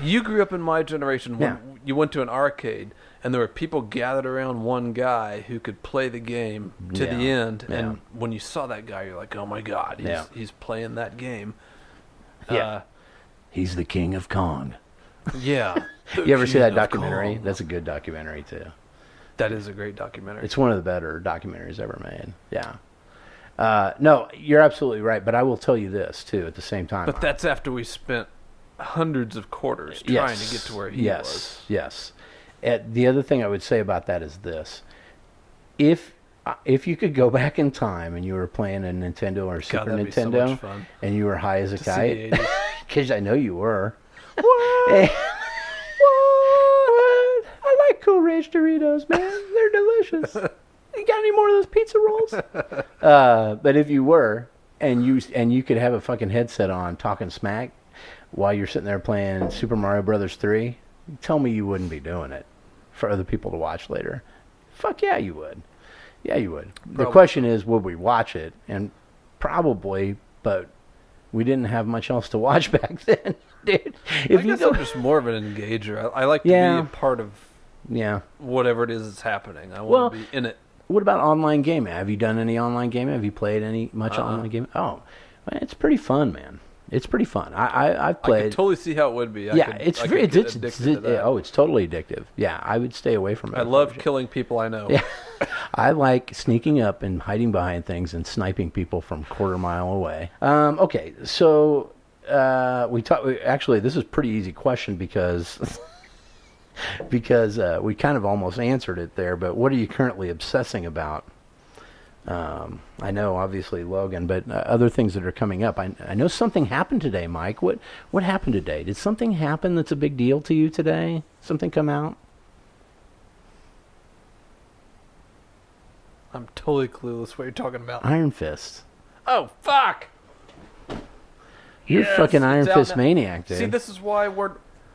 You grew up in my generation when you went to an arcade and there were people gathered around one guy who could play the game to the end. Yeah. And when you saw that guy, you're like, oh my God, he's playing that game. Yeah. He's the king of Kong. Yeah. You ever see that documentary? That's a good documentary, too. That is a great documentary. It's one of the better documentaries ever made. Yeah. No, you're absolutely right. But I will tell you this, too, at the same time. But that's after we spent hundreds of quarters trying to get to where he was. Yes. The other thing I would say about that is this. If you could go back in time and you were playing a Nintendo or Super that'd be so Nintendo much fun. And you were high as a To kite, see the 80s. because I know you were. What? What? I like Cool Ranch Doritos, man. They're delicious. You got any more of those pizza rolls? But if you were, and you could have a fucking headset on talking smack while you're sitting there playing Super Mario Brothers 3, tell me you wouldn't be doing it for other people to watch later. Fuck yeah, you would. Yeah, you would. Probably. The question is, would we watch it? And probably, but we didn't have much else to watch back then, dude. I guess I'm just more of an engager. I like to be a part of whatever it is that's happening. I want to be in it. What about online gaming? Have you done any online gaming? Have you played much online gaming? Oh, man, it's pretty fun, man. It's pretty fun. I've played. I can totally see how it would be. It's totally addictive. Yeah, I would stay away from it. I love killing people I know. Yeah. I like sneaking up and hiding behind things and sniping people from a quarter mile away. Okay, so actually, this is a pretty easy question because we kind of almost answered it there. But what are you currently obsessing about? I know, obviously, Logan, but other things that are coming up. I know something happened today, Mike. What happened today? Did something happen that's a big deal to you today? Something come out? I'm totally clueless what you're talking about. Iron Fist. Oh, fuck! You're a fucking Iron Fist maniac, dude. See, this is why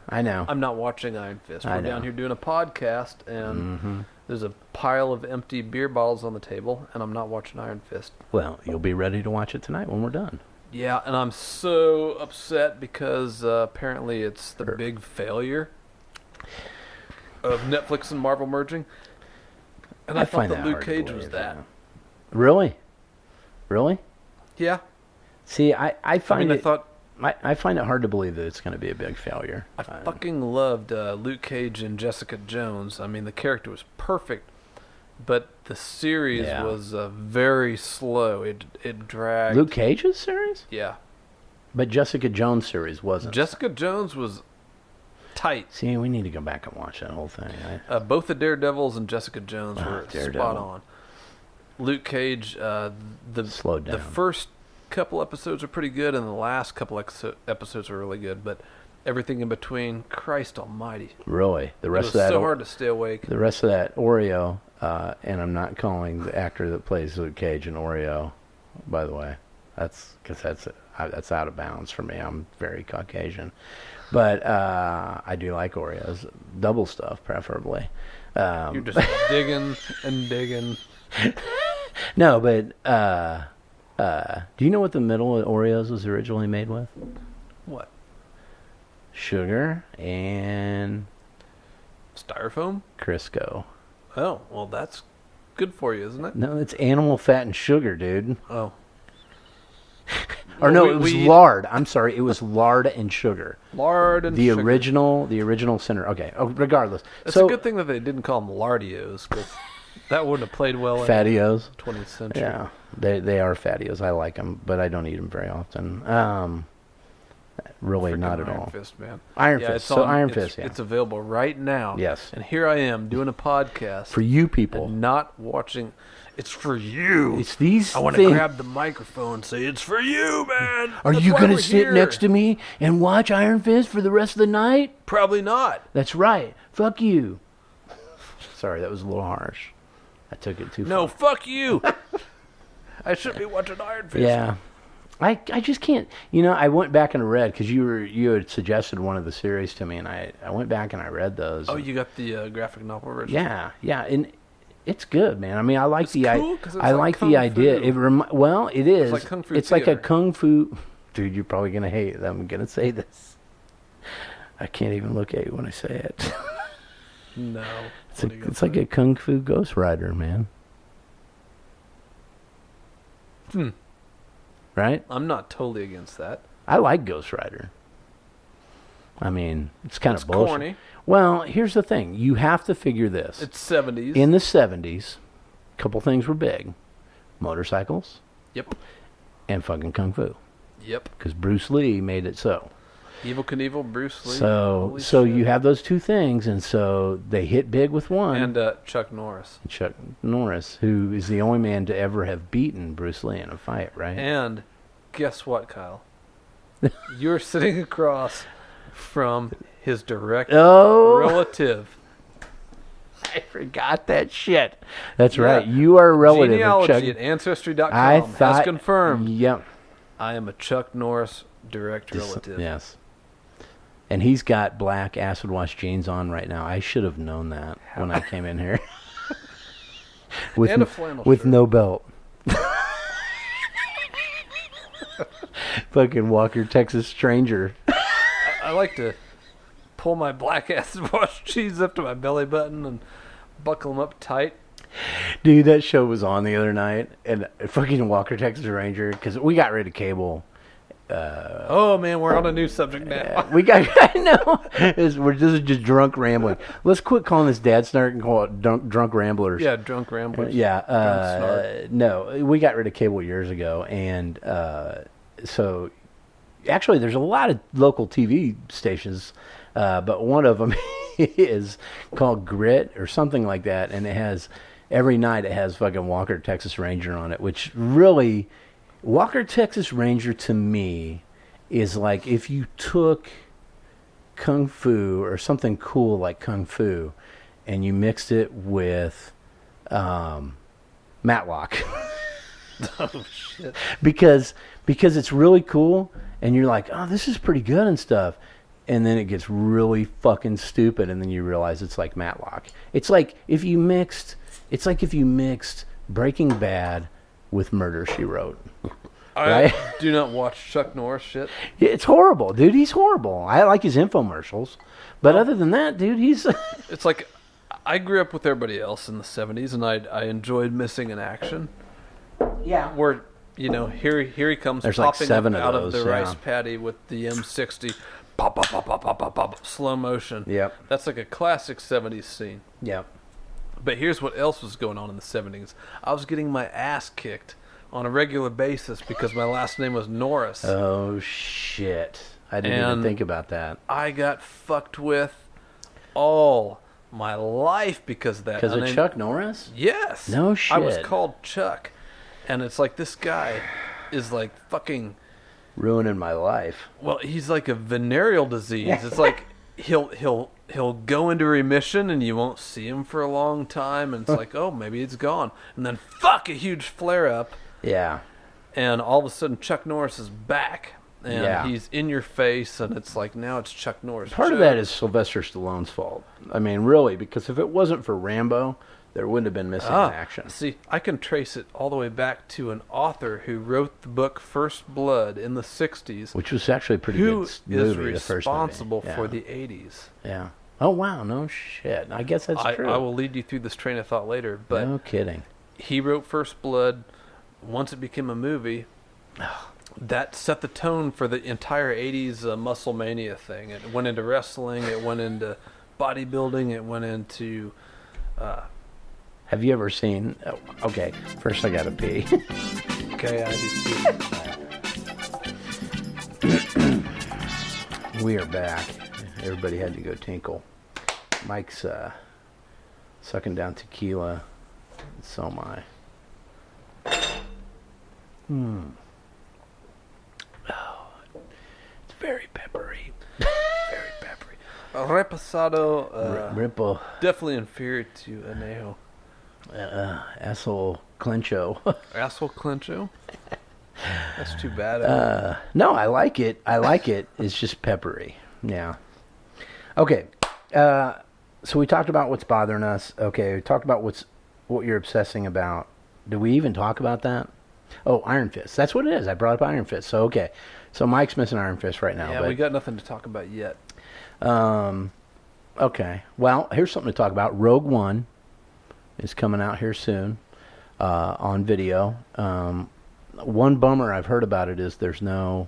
I know. I'm not watching Iron Fist. We're down here doing a podcast, and there's a pile of empty beer bottles on the table, and I'm not watching Iron Fist. Well, you'll be ready to watch it tonight when we're done. Yeah, and I'm so upset because apparently it's the big failure of Netflix and Marvel merging. And I thought that Luke Cage was that. Really? Really? Yeah. See, I find it hard to believe that it's going to be a big failure. I fucking loved Luke Cage and Jessica Jones. I mean, the character was perfect, but the series was very slow. It dragged. Luke Cage's series? Yeah. But Jessica Jones' series wasn't. Jessica Jones was tight. See, we need to go back and watch that whole thing. Both the Daredevils and Jessica Jones were spot on. Luke Cage, slowed down. The first couple episodes are pretty good, and the last couple episodes are really good, but everything in between, Christ almighty. Really? The rest it was of that so hard to stay awake. The rest of that Oreo, and I'm not calling the actor that plays Luke Cage an Oreo, by the way. That's out of bounds for me. I'm very Caucasian. But I do like Oreos. Double stuff, preferably. You're just digging and digging. No, but do you know what the middle of Oreos was originally made with? What? Sugar and styrofoam? Crisco. Oh, well, that's good for you, isn't it? No, it's animal fat and sugar, dude. Oh. Or no, it was lard. I'm sorry, it was lard and sugar. Lard and the sugar. The original center. Okay. Oh, regardless. It's a good thing that they didn't call them lardios, because that wouldn't have played well Fattios. in the 20th century. Yeah, they are fattios. I like them, but I don't eat them very often. Really, not at all. Iron Fist, man. Iron Fist. So Iron Fist, yeah. It's available right now. Yes. And here I am doing a podcast. For you people. And not watching. It's for you. It's these I want to grab the microphone and say, it's for you, man. Are you going to sit next to me and watch Iron Fist for the rest of the night? Probably not. That's right. Fuck you. Sorry, that was a little harsh. I took it too far. No, fuck you. I shouldn't be watching Iron Fist. Yeah. I just can't. You know, I went back and read, because you had suggested one of the series to me, and I went back and I read those. Oh, you got the graphic novel version? Yeah, and it's good, man. I mean, I like it's cool, I like the idea. Well, it is. It's like kung fu. It's like a kung fu. Dude, you're probably gonna hate it. I'm gonna say this. I can't even look at you when I say it. No. It's like a kung fu Ghost Rider, man. Right? I'm not totally against that. I like Ghost Rider. I mean, it's kind of bullshit. Corny. Well, here's the thing. You have to figure this. It's 70s. In the 70s, a couple things were big. Motorcycles. Yep. And fucking kung fu. Yep. Because Bruce Lee made it so. Evel Knievel, Bruce Lee. So you have those two things, and so they hit big with one. And Chuck Norris. Chuck Norris, who is the only man to ever have beaten Bruce Lee in a fight, right? And guess what, Kyle? You're sitting across from his direct relative. I forgot that shit. That's right. You are a relative Genealogy of Chuck. at Ancestry.com has confirmed. Yep. I am a Chuck Norris direct relative. Yes. And he's got black acid wash jeans on right now. I should have known that when I came in here. And a flannel with shirt. no belt. Fucking Walker, Texas Stranger. I like to pull my black acid wash jeans up to my belly button and buckle them up tight. Dude, that show was on the other night, and fucking Walker, Texas Ranger, because we got rid of cable. Oh man, we're on a new subject now. I know. This is just drunk rambling. Let's quit calling this Dad Snark and call it drunk ramblers. Yeah, drunk ramblers. No, we got rid of cable years ago, and so actually there's a lot of local TV stations, but one of them is called Grit or something like that, and it has every night it has fucking Walker, Texas Ranger on it, which really. Walker, Texas Ranger to me is like if you took Kung Fu or something cool like Kung Fu and you mixed it with Matlock. Oh, shit. Because it's really cool and you're like, oh, this is pretty good and stuff. And then it gets really fucking stupid and then you realize it's like Matlock. It's like if you mixed Breaking Bad with Murder, She Wrote. Right? I do not watch Chuck Norris shit. It's horrible, dude. He's horrible. I like his infomercials. But other than that, dude, he's... It's like, I grew up with everybody else in the 70s, and I enjoyed Missing in Action. Yeah. Where, you know, here he comes There's popping like 7 out of those, of the rice paddy with the M60. Pop, pop, pop, pop, pop, pop, pop, slow motion. Yep. That's like a classic 70s scene. Yep. But here's what else was going on in the 70s. I was getting my ass kicked on a regular basis because my last name was Norris. Oh, shit. I didn't even think about that. I got fucked with all my life because of that. Because of Chuck Norris? Yes. No shit. I was called Chuck. And it's like this guy is like fucking... ruining my life. Well, he's like a venereal disease. It's like he'll go into remission and you won't see him for a long time. And it's like, oh, maybe it's gone. And then a huge flare-up. Yeah. And all of a sudden Chuck Norris is back. And he's in your face, and it's like, now it's Chuck Norris. Part of that is Sylvester Stallone's fault. I mean, really, because if it wasn't for Rambo, there wouldn't have been Missing in Action. See, I can trace it all the way back to an author who wrote the book First Blood in the 60s. Which was actually a pretty good movie, who is the first movie. responsible for the 80s. Yeah. Oh, wow. No shit. I guess that's true. I will lead you through this train of thought later, but no kidding. he wrote First Blood. Once it became a movie, that set the tone for the entire 80s muscle mania thing. It went into wrestling, it went into bodybuilding, it went into... Have you ever seen... Oh, okay, first I gotta pee. Okay, I do too. We are back. Everybody had to go tinkle. Mike's sucking down tequila. So am I. Oh, it's very peppery. Very peppery. Reposado, Ripple. definitely inferior to Anejo. Asshole Clencho. Asshole Clencho? That's too bad. No, I like it. It's just peppery. Yeah. Okay. So we talked about what's bothering us. Okay. We talked about what you're obsessing about. Did we even talk about that? Oh, Iron Fist. That's what it is. I brought up Iron Fist. So, okay. So Mike's missing Iron Fist right now. Yeah, we got nothing to talk about yet. Okay. Well, here's something to talk about. Rogue One is coming out here soon on video. One bummer I've heard about it is there's no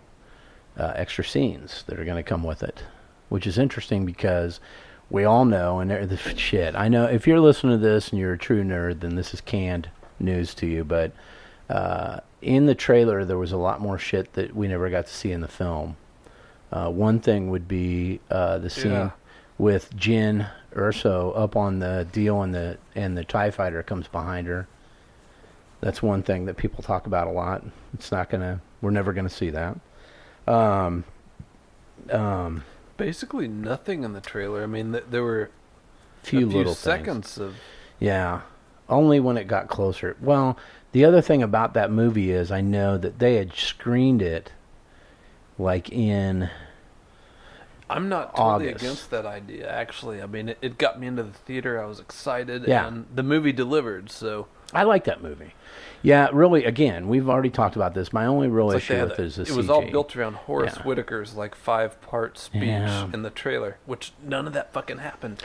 extra scenes that are going to come with it, which is interesting because we all know, and shit, I know if you're listening to this and you're a true nerd, then this is canned news to you, but in the trailer there was a lot more shit that we never got to see in the film. One thing would be the scene with Jyn Erso up on the deal and the TIE fighter comes behind her. That's one thing that people talk about a lot. We're never gonna see that. Basically nothing in the trailer. I mean, there were a few little seconds things. of... Yeah, only when it got closer. Well, the other thing about that movie is I know that they had screened it like in I'm not totally August. against that idea, actually. I mean, it got me into the theater. I was excited, Yeah. and the movie delivered, so... I like that movie. Yeah, really, again, we've already talked about this. My only real It's issue like with it is the CG. it was all built around Horace Yeah. Whitaker's, like, 5-part speech Yeah. in the trailer, which none of that fucking happened.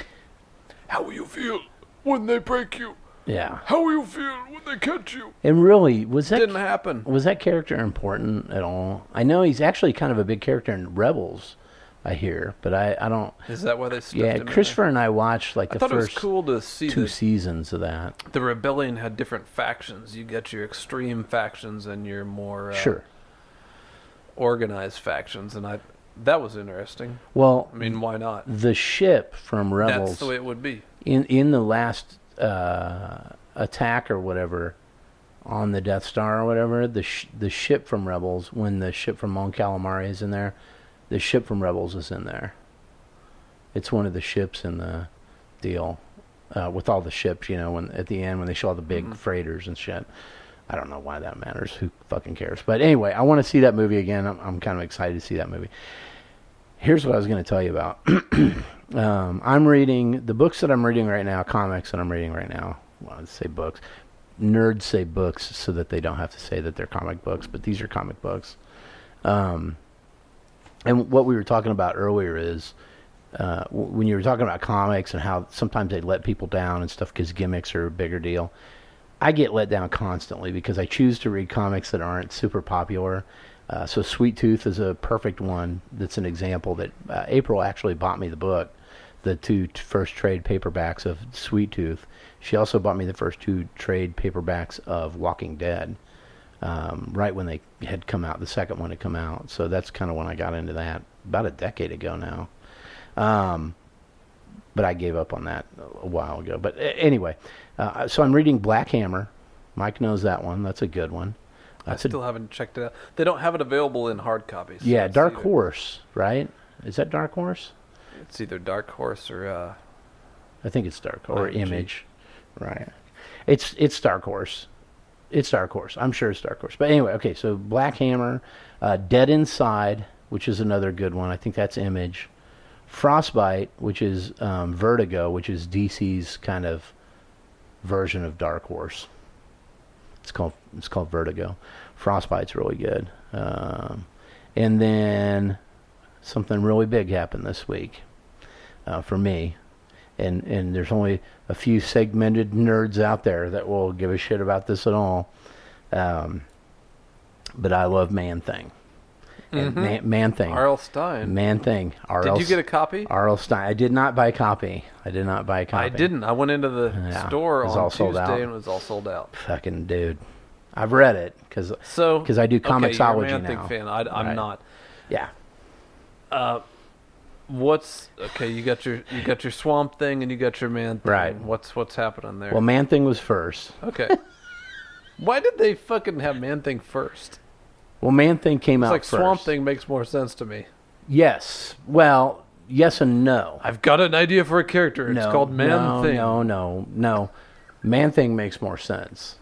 How will you feel when they break you? Yeah. How will you feel when they catch you? And really, was Didn't happen. that character important at all? I know he's actually kind of a big character in Rebels, I hear, but I don't... Is that why they stuffed Yeah, him in Christopher and I watched like there? I the thought it was first cool to see 2 that seasons of that. the rebellion had different factions. You got your extreme factions and your more Sure. organized factions, and that was interesting. Well, I mean, why not? the ship from Rebels... That's the way it would be. in the last attack or whatever on the Death Star or whatever, the ship from Rebels, when the ship from Mon Calamari is in there, the ship from Rebels is in there. It's one of the ships in the deal with all the ships, you know, when at the end when they show all the big freighters and shit. I don't know why that matters. Who fucking cares? But anyway, I want to see that movie again. I'm kind of excited to see that movie. Here's what I was going to tell you about. I'm reading the books that I'm reading right now, comics that I'm reading right now. Well, let's say books. Nerds say books so that they don't have to say that they're comic books, but these are comic books. And what we were talking about earlier is when you were talking about comics and how sometimes they let people down and stuff because gimmicks are a bigger deal. I get let down constantly because I choose to read comics that aren't super popular. So Sweet Tooth is a perfect one. That's an example that April actually bought me the book, the 2 first trade paperbacks of Sweet Tooth. She also bought me the first 2 trade paperbacks of Walking Dead, right when they had come out. The second one had come out. So that's kind of when I got into that, about a decade ago now. But I gave up on that a while ago. But anyway, so I'm reading Black Hammer. Mike knows that one. That's a good one. I still haven't checked it out. They don't have it available in hard copies. So Yeah, Dark Horse, right? Is that Dark Horse? It's either Dark Horse or... I think it's Dark Horse. Or IMG. Image. Right. It's Dark Horse. It's Dark Horse. I'm sure it's Dark Horse. But anyway, okay, so Black Hammer, Dead Inside, which is another good one. I think that's Image. Frostbite, which is Vertigo, which is DC's kind of version of Dark Horse. It's called Vertigo. Frostbite's really good. And then something really big happened this week. for me. And there's only a few segmented nerds out there that will give a shit about this at all. But I love Man-Thing. And Man-Thing. R.L. Stein. Man-Thing. Did you get a copy? R.L. Stein. I did not buy a copy. I didn't. I went into the store on Tuesday and it was all sold out. Fucking dude. I've read it because I do comicsology you're a Man-Thing now. fan. I'm not. Yeah. You got your Swamp Thing and you got your Man Thing. Right. What's happening there? Well, Man-Thing was first. Okay. Why did they fucking have Man-Thing first? Well, Man-Thing came out first. Swamp Thing makes more sense to me. Yes. Well, yes and no. I've got an idea for a character. It's called Man-Thing. No. Man-Thing makes more sense.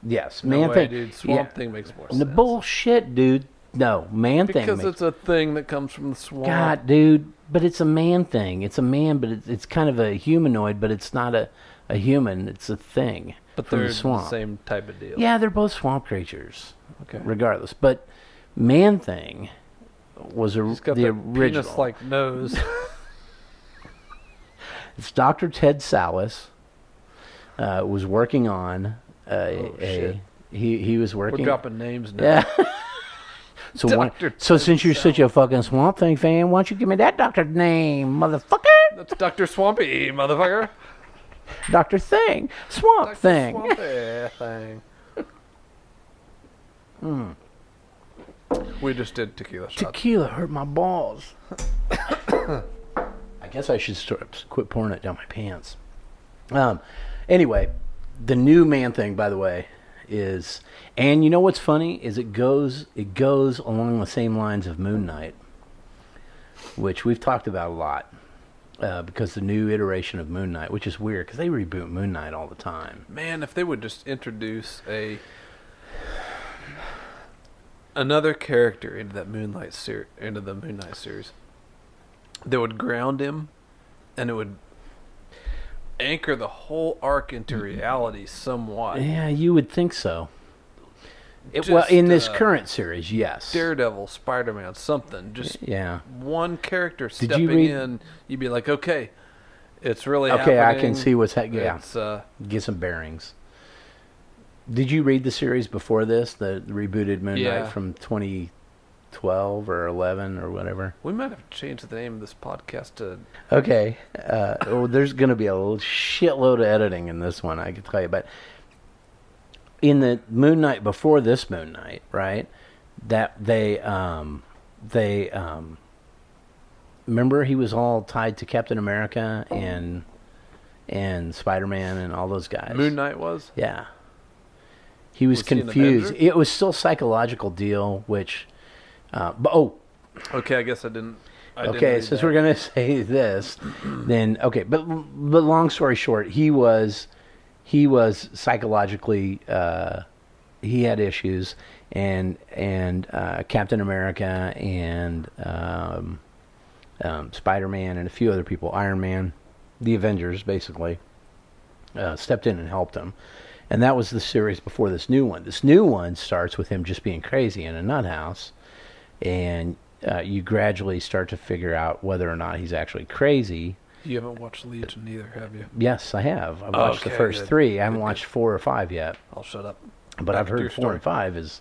Yes. No Man-Thing. way, dude. Swamp Thing makes more sense. The bullshit, dude. No. Man-Thing. Because it's a thing that comes from the swamp. God, dude. But it's a man thing. It's a man, but it's kind of a humanoid, but it's not a human. It's a thing. But from they're the swamp. the same type of deal. Yeah, they're both swamp creatures. Okay. Regardless. But Man-Thing was He's got the that original. penis-like nose. It's Dr. Ted Sallis was working on shit. He was working. We're dropping names now. Yeah. So since you're such a fucking Swamp Thing fan, why don't you give me that doctor's name, motherfucker? That's Dr. Swampy, motherfucker. Dr. Thing. Swamp Thing. Swampy thing. We just did tequila shots. Tequila hurt my balls. I guess I should quit pouring it down my pants. Anyway, the new Man-Thing, by the way, is, and you know what's funny is it goes along the same lines of Moon Knight, which we've talked about a lot, because the new iteration of Moon Knight, which is weird because they reboot Moon Knight all the time. Man, if they would just introduce another character into the Moon Knight series, that would ground him, and it would anchor the whole arc into reality somewhat. Yeah, you would think so. Well, in this current series, yes. Daredevil, Spider-Man, something. Just one character stepping in, you'd be like, okay, it's really happening. Okay, I can see what's happening. Yeah. Get some bearings. Did you read the series before this, the rebooted Moon Knight from 2012 or 11 or whatever? We might have changed the name of this podcast to... Okay. There's going to be a little shitload of editing in this one, I can tell you. But in the Moon Knight before this Moon Knight, right, that they remember he was all tied to Captain America and Spider-Man and all those guys. Moon Knight was? Yeah. He was confused. It was still a psychological deal, which... Okay, I guess I didn't since we're going to say this, then... Okay, but long story short, he was psychologically... he had issues, and Captain America and Spider-Man and a few other people, Iron Man, the Avengers, basically, stepped in and helped him. And that was the series before this new one. This new one starts with him just being crazy in a nut house, and you gradually start to figure out whether or not he's actually crazy. You haven't watched Legion either, have you? Yes, I have. I've watched the first three. I haven't watched 4 or 5 yet. I'll shut up. But I've heard 4 and 5 is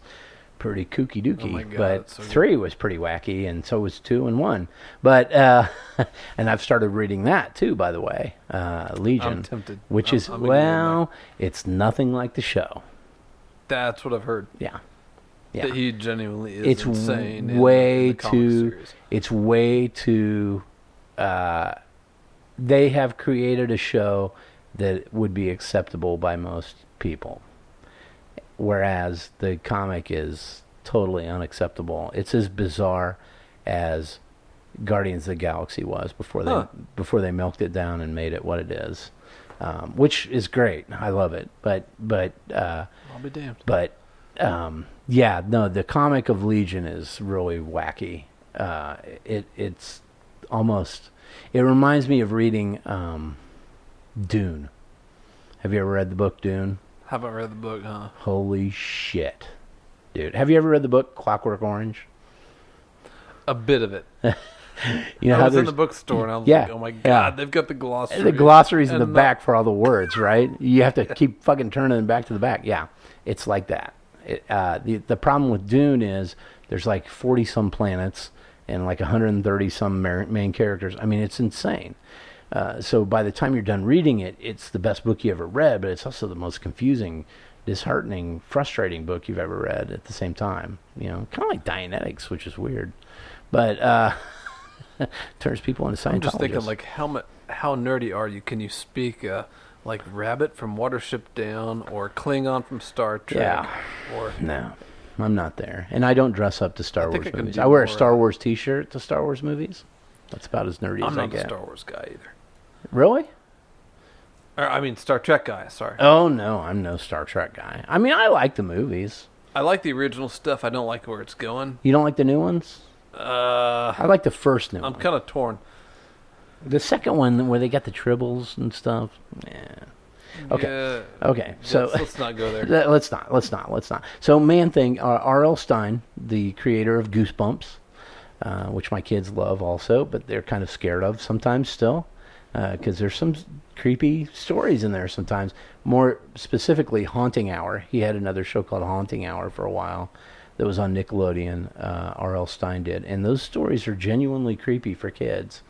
pretty kooky dooky. Oh my God, but so 3 was pretty wacky, and so was 2 and 1. But and I've started reading that too, by the way, Legion. I'm tempted. Which is it's nothing like the show. That's what I've heard. Yeah. That he genuinely is insane. Way in the comic series. It's way too. They have created a show that would be acceptable by most people, whereas the comic is totally unacceptable. It's as bizarre as Guardians of the Galaxy was before they milked it down and made it what it is, which is great. I love it, but I'll be damned. But the comic of Legion is really wacky. It's almost. It reminds me of reading Dune. Have you ever read the book Dune? Haven't read the book, huh? Holy shit, dude! Have you ever read the book Clockwork Orange? A bit of it. You know I how was in there's the bookstore and I was Yeah, like, oh my God, yeah. they've got the glossary. the glossaries in And the back for all the words, right? You have to keep fucking turning them back to the back. Yeah, it's like that. The problem with Dune is there's like 40 some planets and like 130 some main characters. I mean, it's insane. So by the time you're done reading it, it's the best book you ever read, but it's also the most confusing, disheartening, frustrating book you've ever read at the same time. You know, kind of like Dianetics, which is weird, but turns people into Scientologists. I'm just thinking, like, how nerdy are you? Can you speak like Rabbit from Watership Down or Klingon from Star Trek? Yeah. Or No, I'm not there, and I don't dress up to Star think Wars I can movies. do I wear a more, Star Wars T-shirt to Star Wars movies. That's about as nerdy I'm as I not a get. Star Wars guy either. Really? Or, I mean, Star Trek guy. Sorry. Oh no, I'm no Star Trek guy. I mean, I like the movies. I like the original stuff. I don't like where it's going. You don't like the new ones? I like the first new I'm one. kind of torn. The second one where they got the tribbles and stuff. Yeah. Okay. Yeah, Okay. So let's not go there. let's not. So Man Thing, R.L. Stine, the creator of Goosebumps, which my kids love also, but they're kind of scared of sometimes still, because there's some creepy stories in there sometimes. More specifically, Haunting Hour. He had another show called Haunting Hour for a while that was on Nickelodeon. R.L. Stine did, and those stories are genuinely creepy for kids.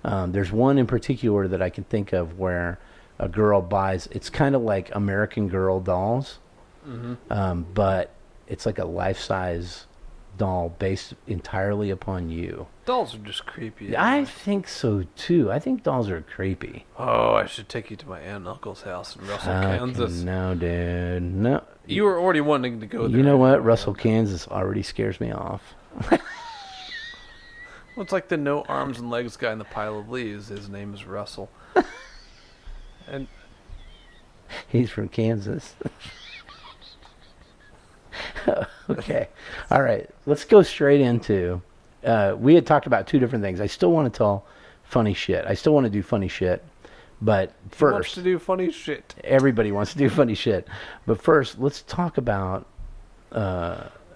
There's one in particular that I can think of where a girl buys, it's kind of like American Girl dolls, but it's like a life-size doll based entirely upon you. Dolls are just creepy. I think so too. I think dolls are creepy. Oh, I should take you to my aunt and uncle's house in Russell, Kansas. No, dude. No. You were already wanting to go there. You know what? Russell, Kansas already scares me off. Well, it's like the no arms and legs guy in the pile of leaves. His name is Russell. And He's from Kansas. Okay. All right. Let's go straight into... we had talked about two different things. I still want to tell funny shit. I still want to do funny shit. But he wants first... to do funny shit. Everybody wants to do funny shit. But first, let's talk about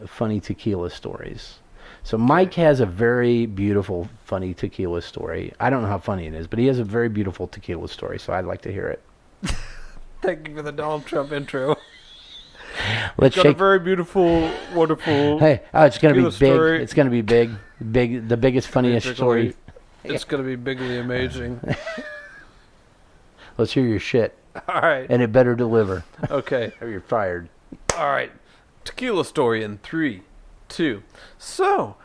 funny tequila stories. So Mike has a very beautiful, funny tequila story. I don't know how funny it is, but he has a very beautiful tequila story, so I'd like to hear it. Thank you for the Donald Trump intro. Let's Got a very beautiful, wonderful. Hey, it's going to be tequila big. story. It's going to be big. Big. The biggest, funniest story. It's going to be bigly amazing. Let's hear your shit, All right. and it better deliver, Okay. or you're fired. All right. Tequila story in 3, 2. So,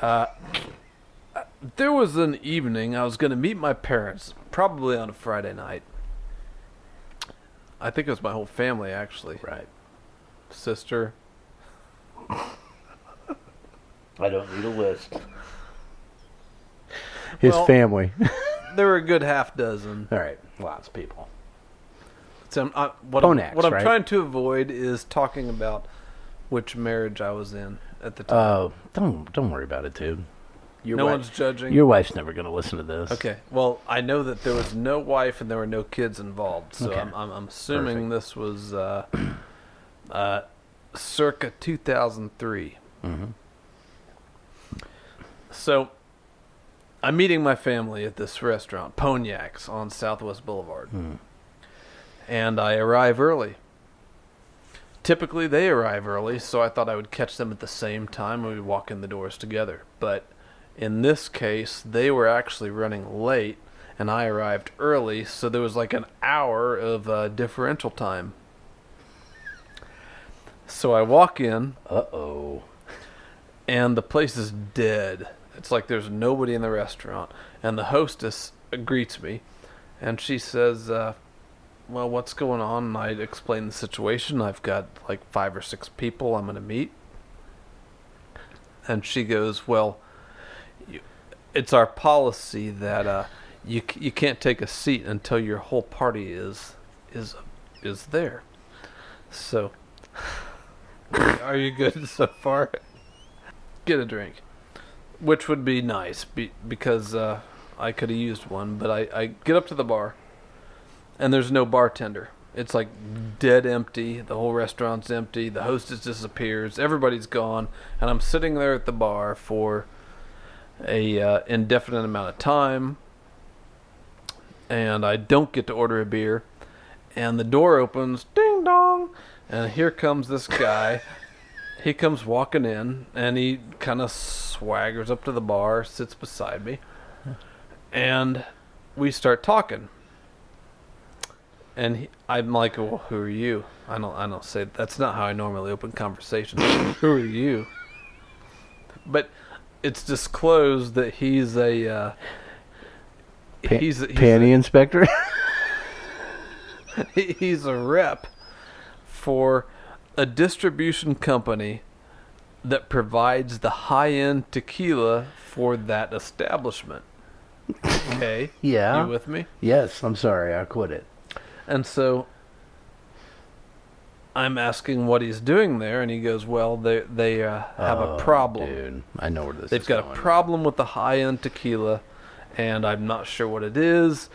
there was an evening I was going to meet my parents, probably on a Friday night. I think it was my whole family, actually. Right. Sister. I don't need a list. His Well- family. There were a good half dozen. All right. Lots of people. So what Ponax, I'm right? trying to avoid is talking about which marriage I was in at the time. Oh, don't worry about it, dude. No one's judging. Your wife's never going to listen to this. Okay. Well, I know that there was no wife and there were no kids involved, so Okay. I'm assuming Perfect. this was circa 2003. Mm-hmm. So I'm meeting my family at this restaurant, Poniak's, on Southwest Boulevard, and I arrive early. Typically, they arrive early, so I thought I would catch them at the same time and we'd walk in the doors together. But in this case, they were actually running late, and I arrived early, so there was like an hour of differential time. So I walk in, Uh-oh. and the place is dead. It's like there's nobody in the restaurant. And the hostess greets me, and she says, well, what's going on? And I explain the situation. I've got like 5 or 6 people I'm going to meet. And she goes, well, it's our policy that you can't take a seat until your whole party is there. So, are you good so far? Get a drink. Which would be nice, because I could have used one. But I get up to the bar, and there's no bartender. It's like dead empty. The whole restaurant's empty. The hostess disappears. Everybody's gone. And I'm sitting there at the bar for a indefinite amount of time, and I don't get to order a beer, and the door opens, ding dong, and here comes this guy. He comes walking in, and he kind of swaggers up to the bar, sits beside me, and we start talking. And I'm like, well, who are you? I don't say, that's not how I normally open conversations. Who are you? But it's disclosed that he's a he's panty inspector. He's a rep for a distribution company that provides the high-end tequila for that establishment. Okay? Yeah. You with me? Yes. I'm sorry. I quit it. And so I'm asking what he's doing there, and he goes, well, they have a problem. Dude, I know where this They've is got going. a problem with the high-end tequila, and I'm not sure what it is.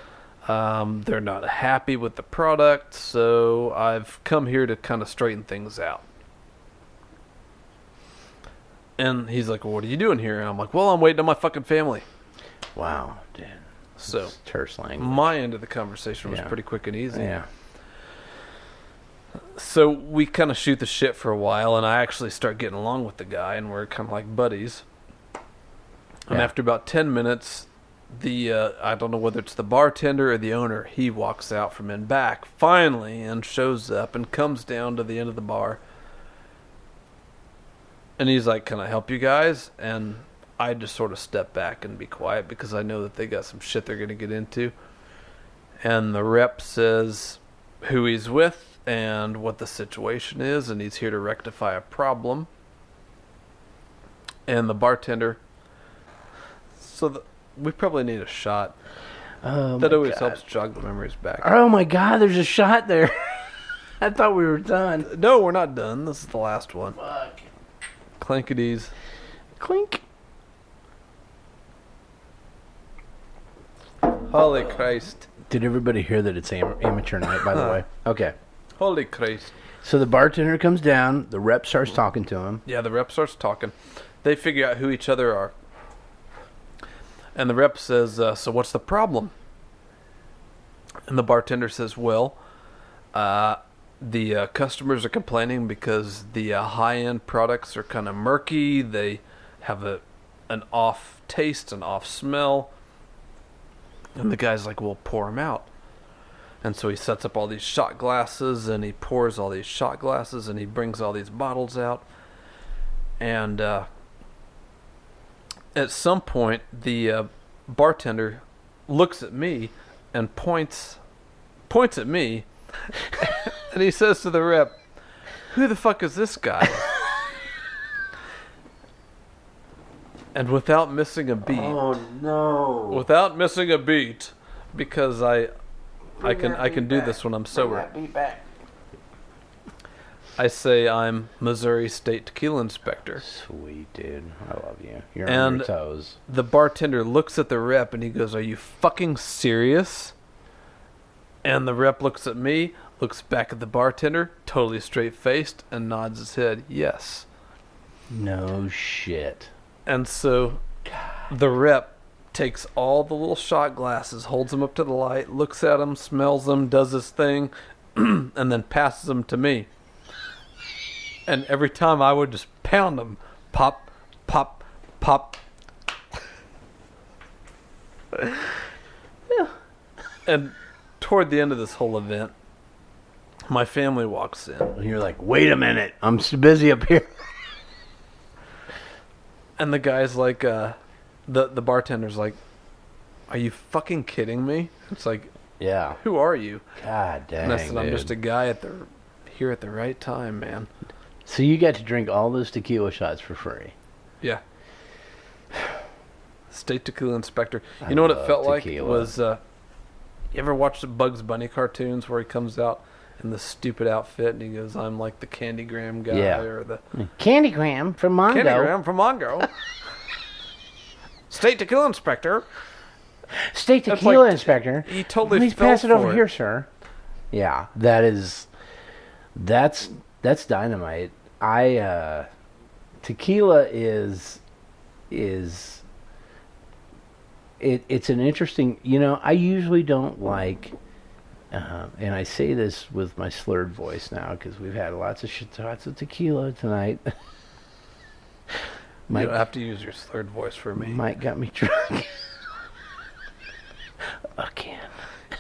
They're not happy with the product, so I've come here to kind of straighten things out. And he's like, well, what are you doing here? And I'm like, well, I'm waiting on my fucking family. Wow, dude. So That's terse language. my end of the conversation was Yeah. pretty quick and easy. Yeah. So we kind of shoot the shit for a while, and I actually start getting along with the guy, and we're kind of like buddies. And Yeah. after about 10 minutes, I don't know whether it's the bartender or the owner, he walks out from in back finally and shows up and comes down to the end of the bar. And he's like, can I help you guys? And I just sort of step back and be quiet because I know that they got some shit they're going to get into. And the rep says who he's with and what the situation is, and he's here to rectify a problem. And the bartender... we probably need a shot. Oh, That my always God. helps jog the memories back. Oh my God! There's a shot there. I thought we were done. No, we're not done. This is the last one. Fuck. Clankities. Clink. Holy Christ. Did everybody hear that it's amateur night? By the way. Okay. Holy Christ. So the bartender comes down. The rep starts talking to him. Yeah, the rep starts talking. They figure out who each other are. And the rep says, so what's the problem? And the bartender says, well, the customers are complaining because the high-end products are kind of murky. They have an off taste, an off smell. And the guy's like, well, pour them out. And so he sets up all these shot glasses, and he pours all these shot glasses, and he brings all these bottles out. And at some point, the bartender looks at me and points at me, and he says to the rep, who the fuck is this guy? And without missing a beat, because I can do this when I'm sober. I say I'm Missouri State Tequila Inspector. Sweet, dude. I love you. You're And on your toes. the bartender looks at the rep and he goes, are you fucking serious? And the rep looks at me, looks back at the bartender, totally straight-faced, and nods his head, yes. No shit. And so the rep takes all the little shot glasses, holds them up to the light, looks at them, smells them, does his thing, and then passes them to me. And every time I would just pound them. Pop, pop, pop. And toward the end of this whole event, my family walks in. And you're like, wait a minute. I'm so busy up here. And the guy's like, the bartender's like, are you fucking kidding me? It's like, Yeah. who are you? God dang, And I said, I'm dude. just a guy here at the right time, man. So you got to drink all those tequila shots for free. Yeah. State Tequila Inspector. I You know what it love felt tequila. like? Was, you ever watch the Bugs Bunny cartoons where he comes out in the stupid outfit and he goes, I'm like the Candygram guy Yeah. or the Candygram from Mongo. Candygram from Mongo. State Tequila Inspector. State That's tequila like- inspector. He totally Please fell pass it for over it. here, sir. Yeah, that's dynamite. Tequila is it's an interesting. I usually don't like, and I say this with my slurred voice now because we've had lots of shots of tequila tonight. You don't have to use your slurred voice for me. Mike got me drunk again.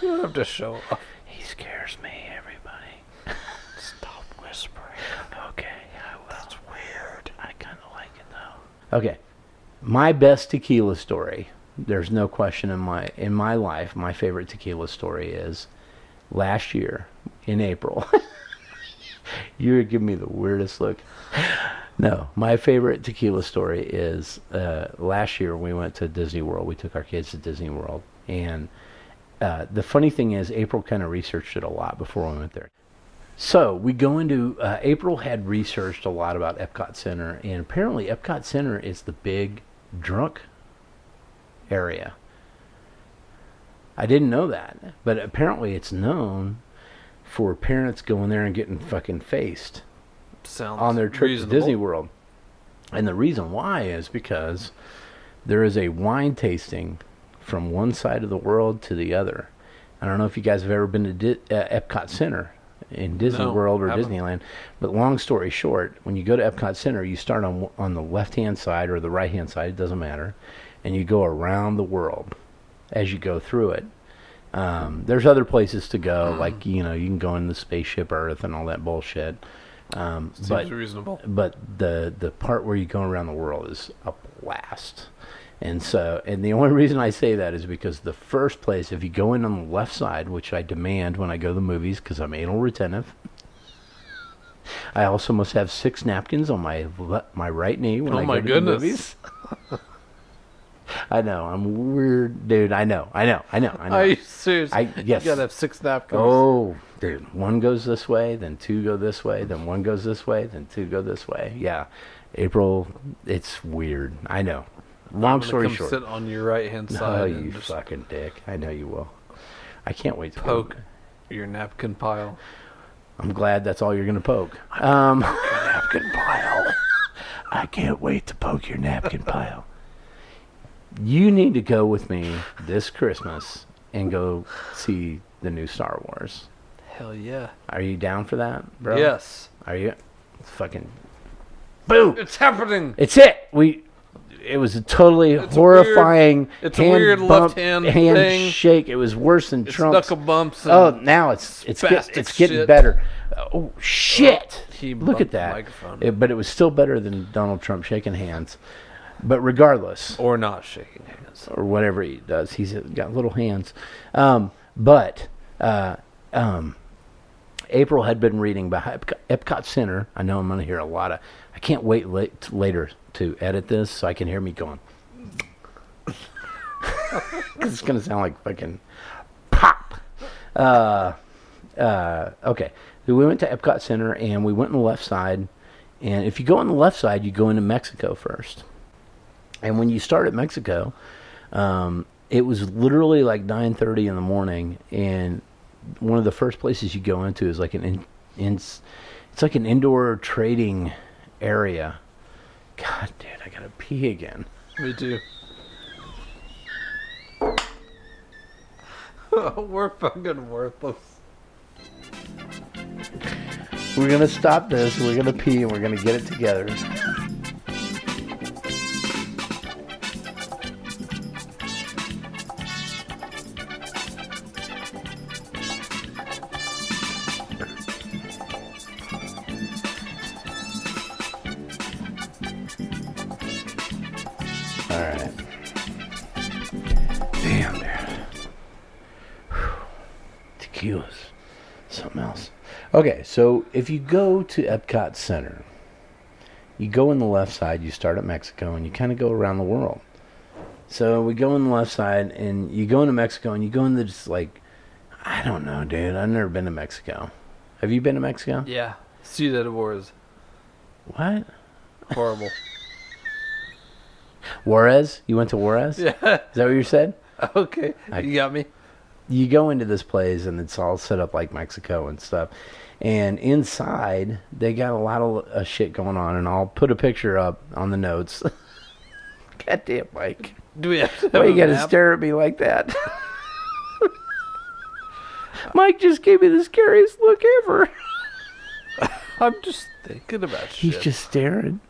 You don't have to show off. He scares me, everybody. Stop whispering. Okay, I will. That's weird. I kind of like it though. Okay, my best tequila story. There's no question in my life. My favorite tequila story is last year in April. You're giving me the weirdest look. No, my favorite tequila story is last year we went to Disney World. We took our kids to Disney World, and the funny thing is April kind of researched it a lot before we went there. So we go into April had researched a lot about Epcot Center, and apparently Epcot Center is the big drunk area. I didn't know that, but apparently it's known for parents going there and getting fucking faced. Sounds on their trip reasonable. to Disney World. And the reason why is because there is a wine tasting from one side of the world to the other. I don't know if you guys have ever been to Epcot Center in Disney World or haven't. Disneyland, but long story short, when you go to Epcot Center, you start on the left-hand side or the right-hand side, it doesn't matter, and you go around the world as you go through it. There's other places to go, like, you can go in the spaceship Earth and all that bullshit. Seems reasonable. But the part where you go around the world is a blast. And the only reason I say that is because the first place, if you go in on the left side, which I demand when I go to the movies because I'm anal retentive, I also must have 6 napkins on my right knee when I go to the movies. I know, I'm weird, dude. I know. Are you serious? Yes. You gotta have 6 napkins. Oh, dude. 1 goes this way, then 2 go this way, then 1 goes this way, then 2 go this way. Yeah. April, it's weird. I know. Long story short. Sit on your right-hand side. Oh, you fucking dick. I know you will. I can't wait to poke your napkin pile. I'm glad that's all you're going to poke. Napkin pile. I can't wait to poke your napkin pile. You need to go with me this Christmas and go see the new Star Wars. Hell yeah. Are you down for that, bro? Yes. Are you? Fucking boom. It's happening. It's it. It was a totally horrifying it's a weird left hand thing. shake. It was worse than Trump's. Knuckle bumps. Now it's getting shit. better. Oh shit. He Look at bumped the that. microphone. But it was still better than Donald Trump shaking hands. But regardless, or not shaking hands, or whatever he does, he's got little hands. But April had been reading about Epcot Center. I know I'm going to hear a lot of. I can't wait later to edit this so I can hear me going. It's going to sound like fucking pop. Okay, so we went to Epcot Center and we went on the left side. And if you go on the left side, you go into Mexico first. And when you start at Mexico, it was literally like 9:30 in the morning, and one of the first places you go into is like it's like an indoor trading area. God, dude, I gotta pee again. Me too. We're fucking worthless. We're gonna stop this. We're gonna pee, and we're gonna get it together. Alright. Damn, dude. Tequila's something else. Okay, so if you go to Epcot Center, you go on the left side, you start at Mexico, and you kind of go around the world. So we go on the left side, and you go into Mexico, and you go into just like, I don't know, dude. I've never been to Mexico. Have you been to Mexico? Yeah. Ciudad Juarez. What? Horrible. Juarez? You went to Juarez? Yeah. Is that what you said? Okay. You got me. You go into this place, and it's all set up like Mexico and stuff. And inside, they got a lot of shit going on, and I'll put a picture up on the notes. God damn, Mike. Do we have to Why you gotta stare at me like that? Mike just gave me the scariest look ever. I'm just thinking about shit. He's just staring.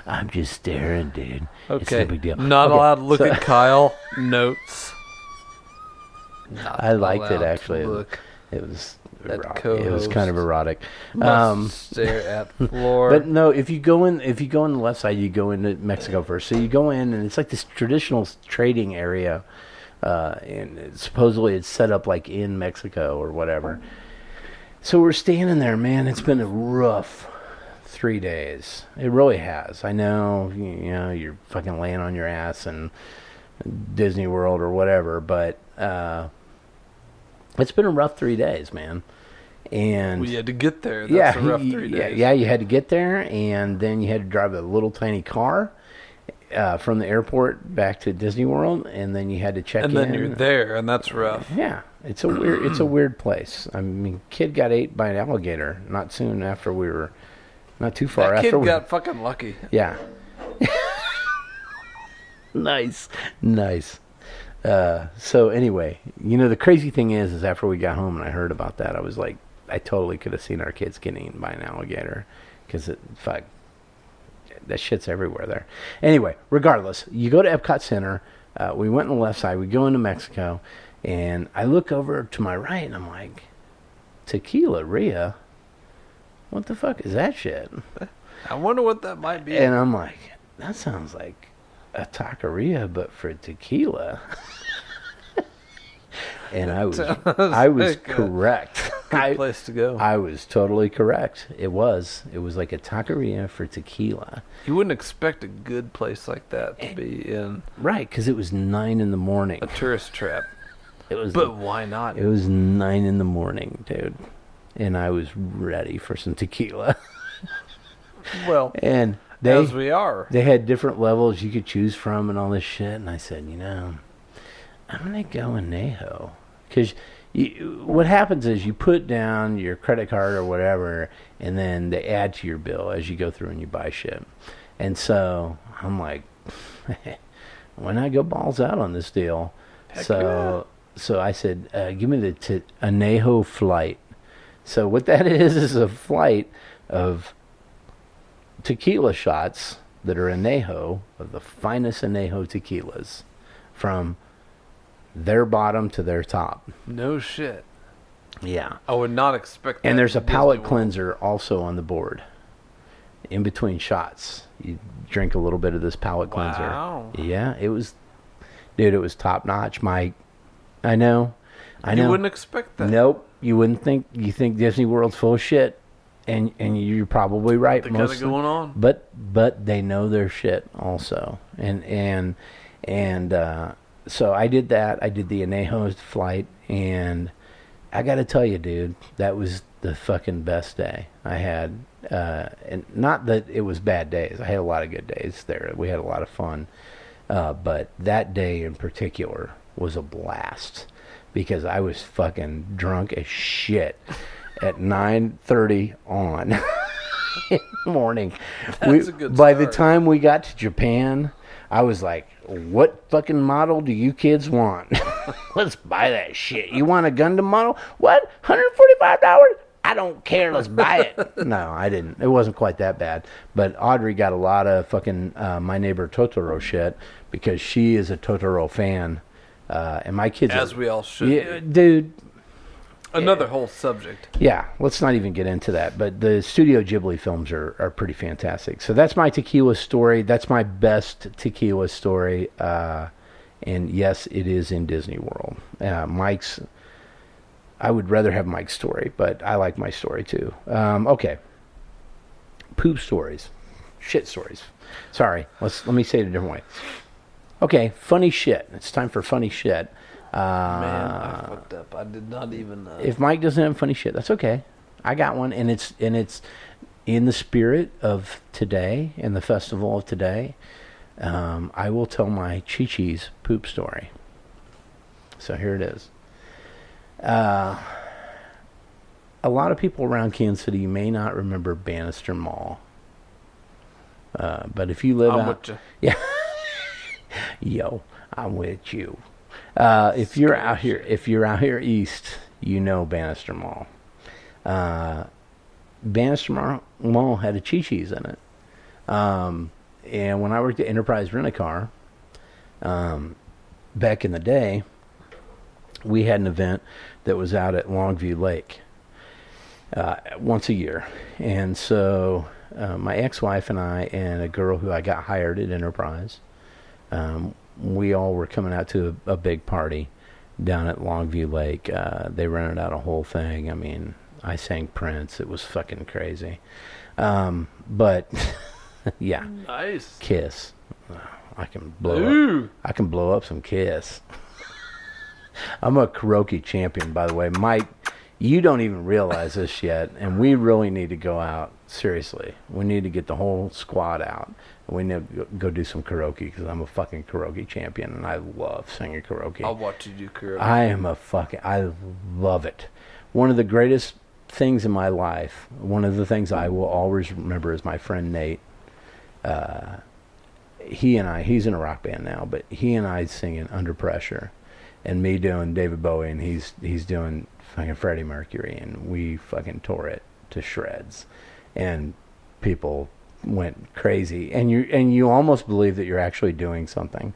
I'm just staring, dude. Okay. It's no big deal. Not allowed to look at Kyle. Notes. I liked it, allowed to actually. Look It was at erotic. co-host. It was kind of erotic. Must stare at floor. But no, if you go in the left side, you go into Mexico first. So you go in, and it's like this traditional trading area, and supposedly it's set up like in Mexico or whatever. So we're standing there, man. It's been a rough 3 days. It really has. I know, you know, you're fucking laying on your ass in Disney World or whatever, but it's been a rough 3 days, man. And we had to get there. That's a rough 3 days. Yeah, you had to get there, and then you had to drive a little tiny car from the airport back to Disney World, and then you had to check in. And then you're there, and that's rough. Yeah, it's a weird place. I mean, kid got ate by an alligator not too far that after. Kid got fucking lucky. Yeah. Nice. So anyway, you know, the crazy thing is after we got home and I heard about that, I was like, I totally could have seen our kids getting eaten by an alligator, because that shit's everywhere there. Anyway, regardless, you go to Epcot Center. We went on the left side. We go into Mexico, and I look over to my right, and I'm like, tequila, Ria? What the fuck is that shit? I wonder what that might be. And I'm like, that sounds like a taqueria, but for tequila. And I was like correct. Good place to go. I was totally correct. It was like a taqueria for tequila. You wouldn't expect a good place like that to be in. Right, because it was 9 a.m. A tourist trap. But why not? It was 9 a.m, dude. And I was ready for some tequila. Well, and as we are. They had different levels you could choose from and all this shit. And I said, you know, I'm going to go añejo. Because what happens is you put down your credit card or whatever, and then they add to your bill as you go through and you buy shit. And so I'm like, why not go balls out on this deal? Heck yeah. So I said, give me the añejo flight. So what that is a flight of tequila shots that are añejo, of the finest añejo tequilas, from their bottom to their top. No shit. Yeah. I would not expect that. And there's a palate cleanser also on the board. In between shots, you drink a little bit of this palate cleanser. Wow. Yeah, it was top notch, Mike. I know. You wouldn't expect that. Nope. You wouldn't think. You think Disney World's full of shit, and you're probably right. They got it going on. But they know their shit also, and so I did that. I did the añejo flight, and I got to tell you, dude, that was the fucking best day I had. And not that it was bad days. I had a lot of good days there. We had a lot of fun, but that day in particular was a blast. Because I was fucking drunk as shit at 9:30 on in the morning. That's a good By start. the time we got to Japan, I was like, what fucking model do you kids want? Let's buy that shit. You want a Gundam model? What? $145? I don't care. Let's buy it. No, I didn't. It wasn't quite that bad. But Audrey got a lot of fucking My Neighbor Totoro shit because she is a Totoro fan. And my kids, as we all should, yeah, dude. Another whole subject. Yeah, let's not even get into that. But the Studio Ghibli films are pretty fantastic. So that's my tequila story. That's my best tequila story. And yes, it is in Disney World. Mike's. I would rather have Mike's story, but I like my story too. Okay. Poop stories, shit stories. Sorry. Let me say it a different way. Okay, funny shit. It's time for funny shit. Man, I fucked up. I did not even. If Mike doesn't have funny shit, that's okay. I got one, and it's in the spirit of today and the festival of today. I will tell my Chi-Chi's poop story. So here it is. A lot of people around Kansas City may not remember Bannister Mall. But if you live I'm out, with you. yeah, yo, I'm with you. If you're out here east, you know Bannister Mall. Bannister Mall had a Chi-Chi's in it. And when I worked at Enterprise Rent-A-Car, back in the day, we had an event that was out at Longview Lake once a year. And so my ex-wife and I and a girl who I got hired at Enterprise, we all were coming out to a big party down at Longview Lake. They rented out a whole thing. I mean, I sang Prince. It was fucking crazy. But yeah, Nice. Kiss. I can blow up some Kiss. I'm a karaoke champion, by the way. Mike, you don't even realize this yet, and we really need to go out. Seriously, we need to get the whole squad out. We need to go do some karaoke because I'm a fucking karaoke champion, and I love singing karaoke. I'll watch you do karaoke. I love it. One of the greatest things in my life, one of the things I will always remember is my friend Nate. He and I, he's in a rock band now, but he and I singing Under Pressure, and me doing David Bowie, and he's doing fucking Freddie Mercury, and we fucking tore it to shreds, and people went crazy, and you almost believe that you're actually doing something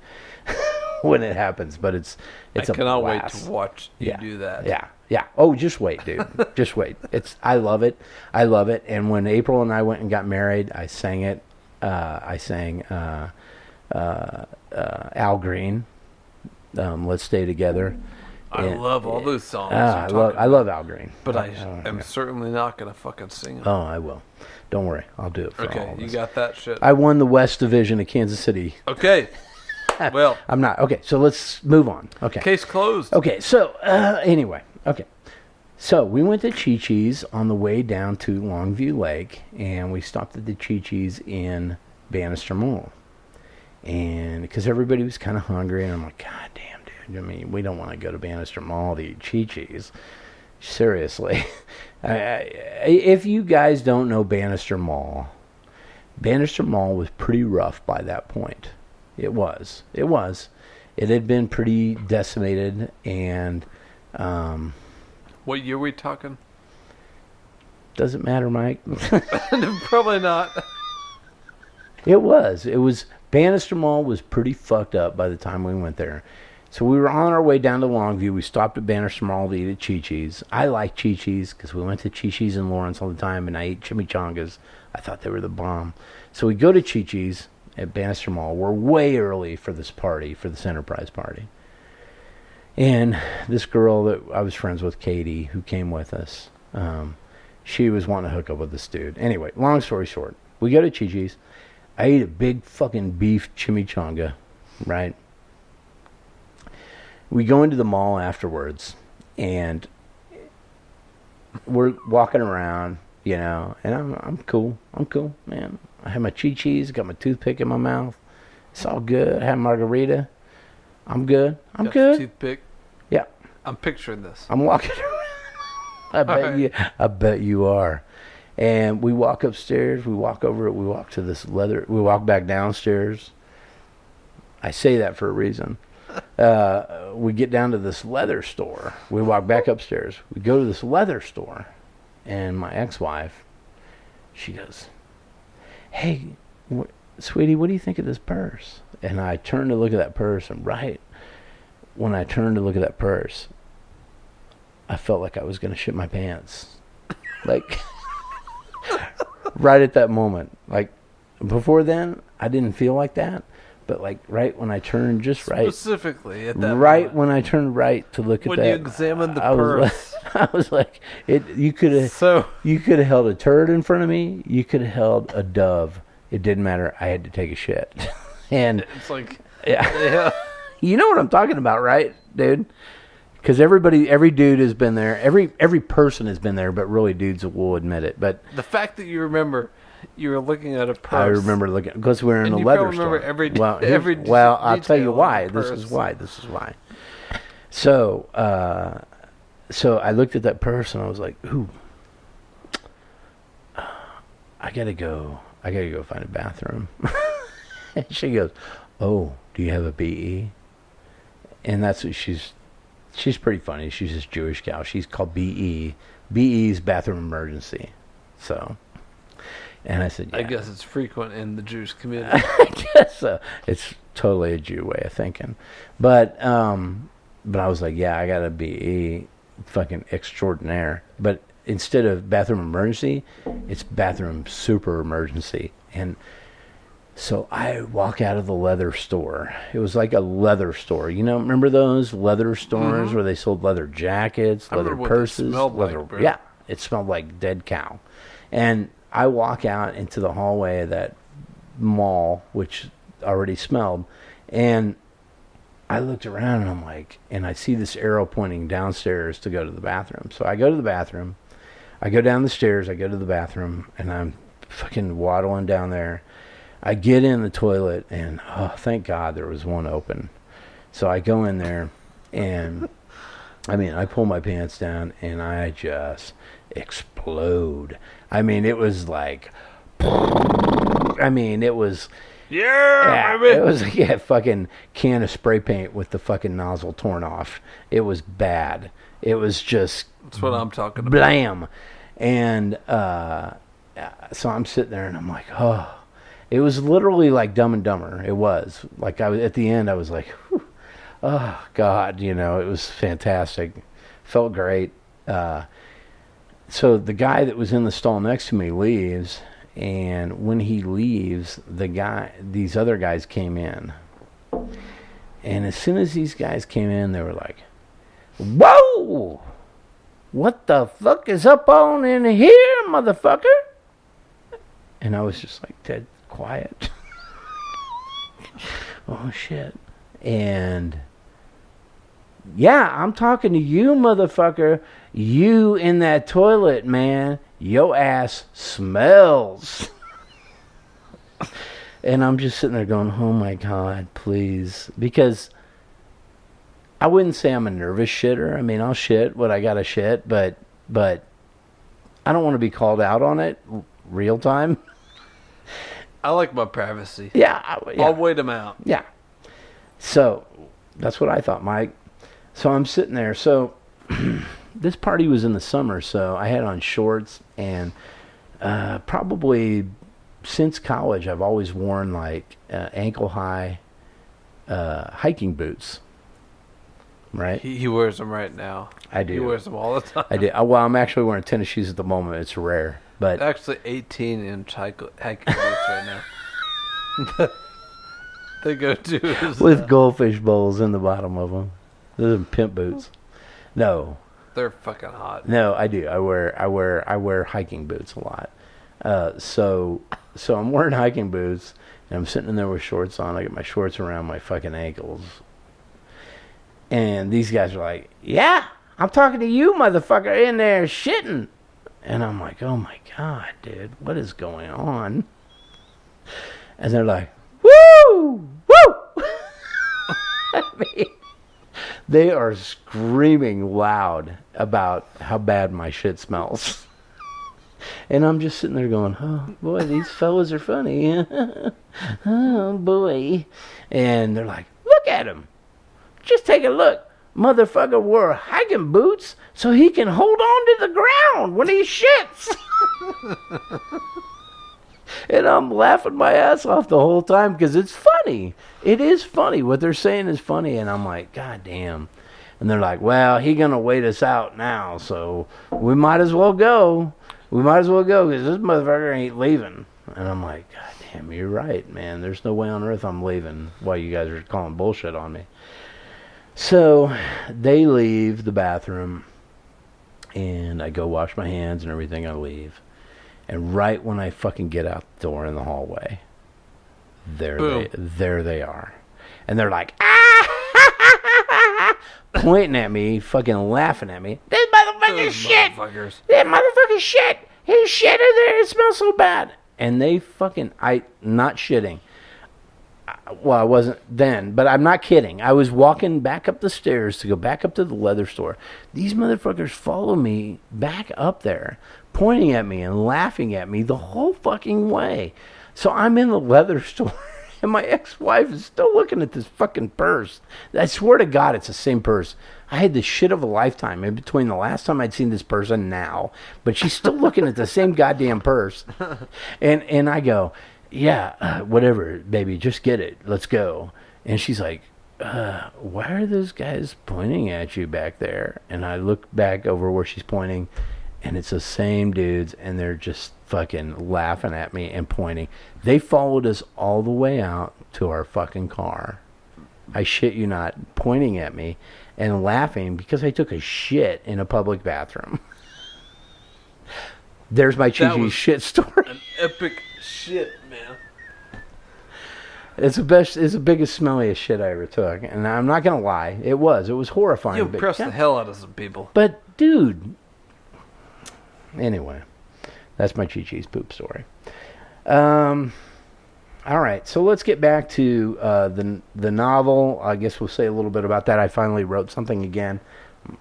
when it happens, but it's I a cannot blast. wait to watch you do that. Yeah. Oh, just wait, dude. Just wait. I love it. And when April and I went and got married, I sang it. I sang Al Green, Let's Stay Together. I love all those songs. I love Al Green. But I am certainly not going to fucking sing them. Oh, I will. Don't worry. I'll do it for all Okay, of you us. got that shit. I won the West Division of Kansas City. Okay. Well, I'm not. Okay, so let's move on. Okay. case closed. Okay, so anyway, okay. So we went to Chi-Chi's on the way down to Longview Lake, and we stopped at the Chi-Chi's in Bannister Mall. And because everybody was kind of hungry, and I'm like, God damn, dude. I mean, we don't want to go to Bannister Mall to eat Chi-Chi's. Seriously. If you guys don't know Bannister Mall was pretty rough by that point. It was. It had been pretty decimated, and What year are we talking? doesn't matter, Mike. Probably not. It was Bannister Mall was pretty fucked up by the time we went there. So we were on our way down to Longview. We stopped at Bannister Mall to eat at Chi-Chi's. I like Chi-Chi's because we went to Chi-Chi's in Lawrence all the time, and I ate chimichangas. I thought they were the bomb. So we go to Chi-Chi's at Bannister Mall. We're way early for this party, for this Enterprise party. And this girl that I was friends with, Katie, who came with us, she was wanting to hook up with this dude. Anyway, long story short, we go to Chi-Chi's. I ate a big fucking beef chimichanga, right? We go into the mall afterwards, and we're walking around, you know, and I'm cool, man. I have my Chi-Chi's, got my toothpick in my mouth. It's all good. I have margarita. I'm good. I'm Got good. the toothpick. Yeah. I'm picturing this. I'm walking around. I bet you are. And we walk upstairs. We walk over it. We walk to this leather. We walk back downstairs. I say that for a reason. We get down to this leather store. We walk back upstairs. We go to this leather store, and my ex-wife, she goes, "Hey, sweetie, what do you think of this purse?" And I turned to look at that purse, and right when I turned to look at that purse, I felt like I was going to shit my pants. Like, right at that moment. Like, before then, I didn't feel like that. But, like, right when I turned just right. Specifically at that right moment. when I turned right to look at When that. you examined the I purse. I was like, you could have held a turd in front of me. You could have held a dove. It didn't matter. I had to take a shit. And It's like, yeah. You know what I'm talking about, right, dude? Because every dude has been there. Every person has been there, but really dudes will admit it. But the fact that you remember you were looking at a purse. I remember looking because we were in And a you leather probably store. remember every well, I'll tell you detail of why. the This is purse. why. So I looked at that purse and I was like, ooh, I gotta go I got to go find a bathroom. And she goes, oh, do you have a BE? And that's what she's pretty funny. She's this Jewish gal. She's called BE. BE's bathroom emergency. So, and I said, yeah. I guess it's frequent in the Jewish community. I guess so. It's totally a Jew way of thinking. But I was like, yeah, I got a BE fucking extraordinaire. But instead of bathroom emergency, it's bathroom super emergency. And so I walk out of the leather store. It was like a leather store. You know, remember those leather stores where they sold leather jackets, leather purses? Leather, like, yeah, it smelled like dead cow. And I walk out into the hallway of that mall, which already smelled, and I looked around and I'm like, and I see this arrow pointing downstairs to go to the bathroom. So I go to the bathroom. I go down the stairs. I go to the bathroom, and I'm fucking waddling down there. I get in the toilet, and oh, thank God there was one open. So I go in there, and I mean, I pull my pants down, and I just explode. I mean, it was like, I mean, it was, yeah, baby. it was like a fucking can of spray paint with the fucking nozzle torn off. It was bad. It was just, that's what I'm talking about. Blam. And so I'm sitting there, and I'm like, oh. It was literally like Dumb and Dumber. It was. Like, I was at the end, I was like, whew, oh, God, you know, it was fantastic. Felt great. So the guy that was in the stall next to me leaves, and when he leaves, these other guys came in. And as soon as these guys came in, they were like, whoa! What the fuck is up on in here, motherfucker? And I was just like dead quiet. Oh, shit. And yeah, I'm talking to you, motherfucker. You in that toilet, man. Your ass smells. And I'm just sitting there going, oh my God, please. Because I wouldn't say I'm a nervous shitter. I mean, I'll shit what I gotta shit, but I don't want to be called out on it real time. I like my privacy. Yeah. I'll wait them out. Yeah. So that's what I thought, Mike. So I'm sitting there. So this party was in the summer, so I had on shorts, and probably since college, I've always worn like ankle-high hiking boots. Right? He wears them right now. I do. He wears them all the time. I do. Well, I'm actually wearing tennis shoes at the moment. It's rare. But actually 18-inch hiking boots right now. They go to with goldfish bowls in the bottom of them. Those are pimp boots. No, they're fucking hot. No, I do. I wear hiking boots a lot. So I'm wearing hiking boots, and I'm sitting in there with shorts on. I got my shorts around my fucking ankles, and these guys are like, "Yeah, I'm talking to you, motherfucker, in there shitting." And I'm like, oh my God, dude, what is going on? And they're like, woo, woo. I mean, they are screaming loud about how bad my shit smells. And I'm just sitting there going, oh boy, these fellas are funny. Oh boy. And they're like, look at him. Just take a look. Motherfucker wore hiking boots so he can hold on to the ground when he shits. And I'm laughing my ass off the whole time because it's funny. It is funny. What they're saying is funny. And I'm like, God damn. And they're like, well, he going to wait us out now, so we might as well go. We might as well go because this motherfucker ain't leaving. And I'm like, God damn, you're right, man. There's no way on earth I'm leaving while you guys are calling bullshit on me. So they leave the bathroom, and I go wash my hands and everything. I leave. And right when I fucking get out the door in the hallway, there they are. And they're like, ah! Pointing at me, fucking laughing at me. This motherfucking shit! This motherfucking shit! His shit in there, it smells so bad. And they fucking, not shitting. Well, I wasn't then, but I'm not kidding. I was walking back up the stairs to go back up to the leather store. These motherfuckers follow me back up there, pointing at me and laughing at me the whole fucking way. So I'm in the leather store, and my ex-wife is still looking at this fucking purse. I swear to God, it's the same purse. I had the shit of a lifetime in between the last time I'd seen this purse and now. But she's still looking at the same goddamn purse. And I go, yeah, whatever, baby, just get it. Let's go. And she's like, why are those guys pointing at you back there? And I look back over where she's pointing, and it's the same dudes, and they're just fucking laughing at me and pointing. They followed us all the way out to our fucking car. I shit you not, pointing at me and laughing because I took a shit in a public bathroom. There's my cheesy shit story. An epic shit, man. It's the biggest, smelliest shit I ever took. And I'm not going to lie. It was horrifying. You impressed the hell out of some people. But, dude. Anyway. That's my Chi-Chi's poop story. All right. So let's get back to the novel. I guess we'll say a little bit about that. I finally wrote something again.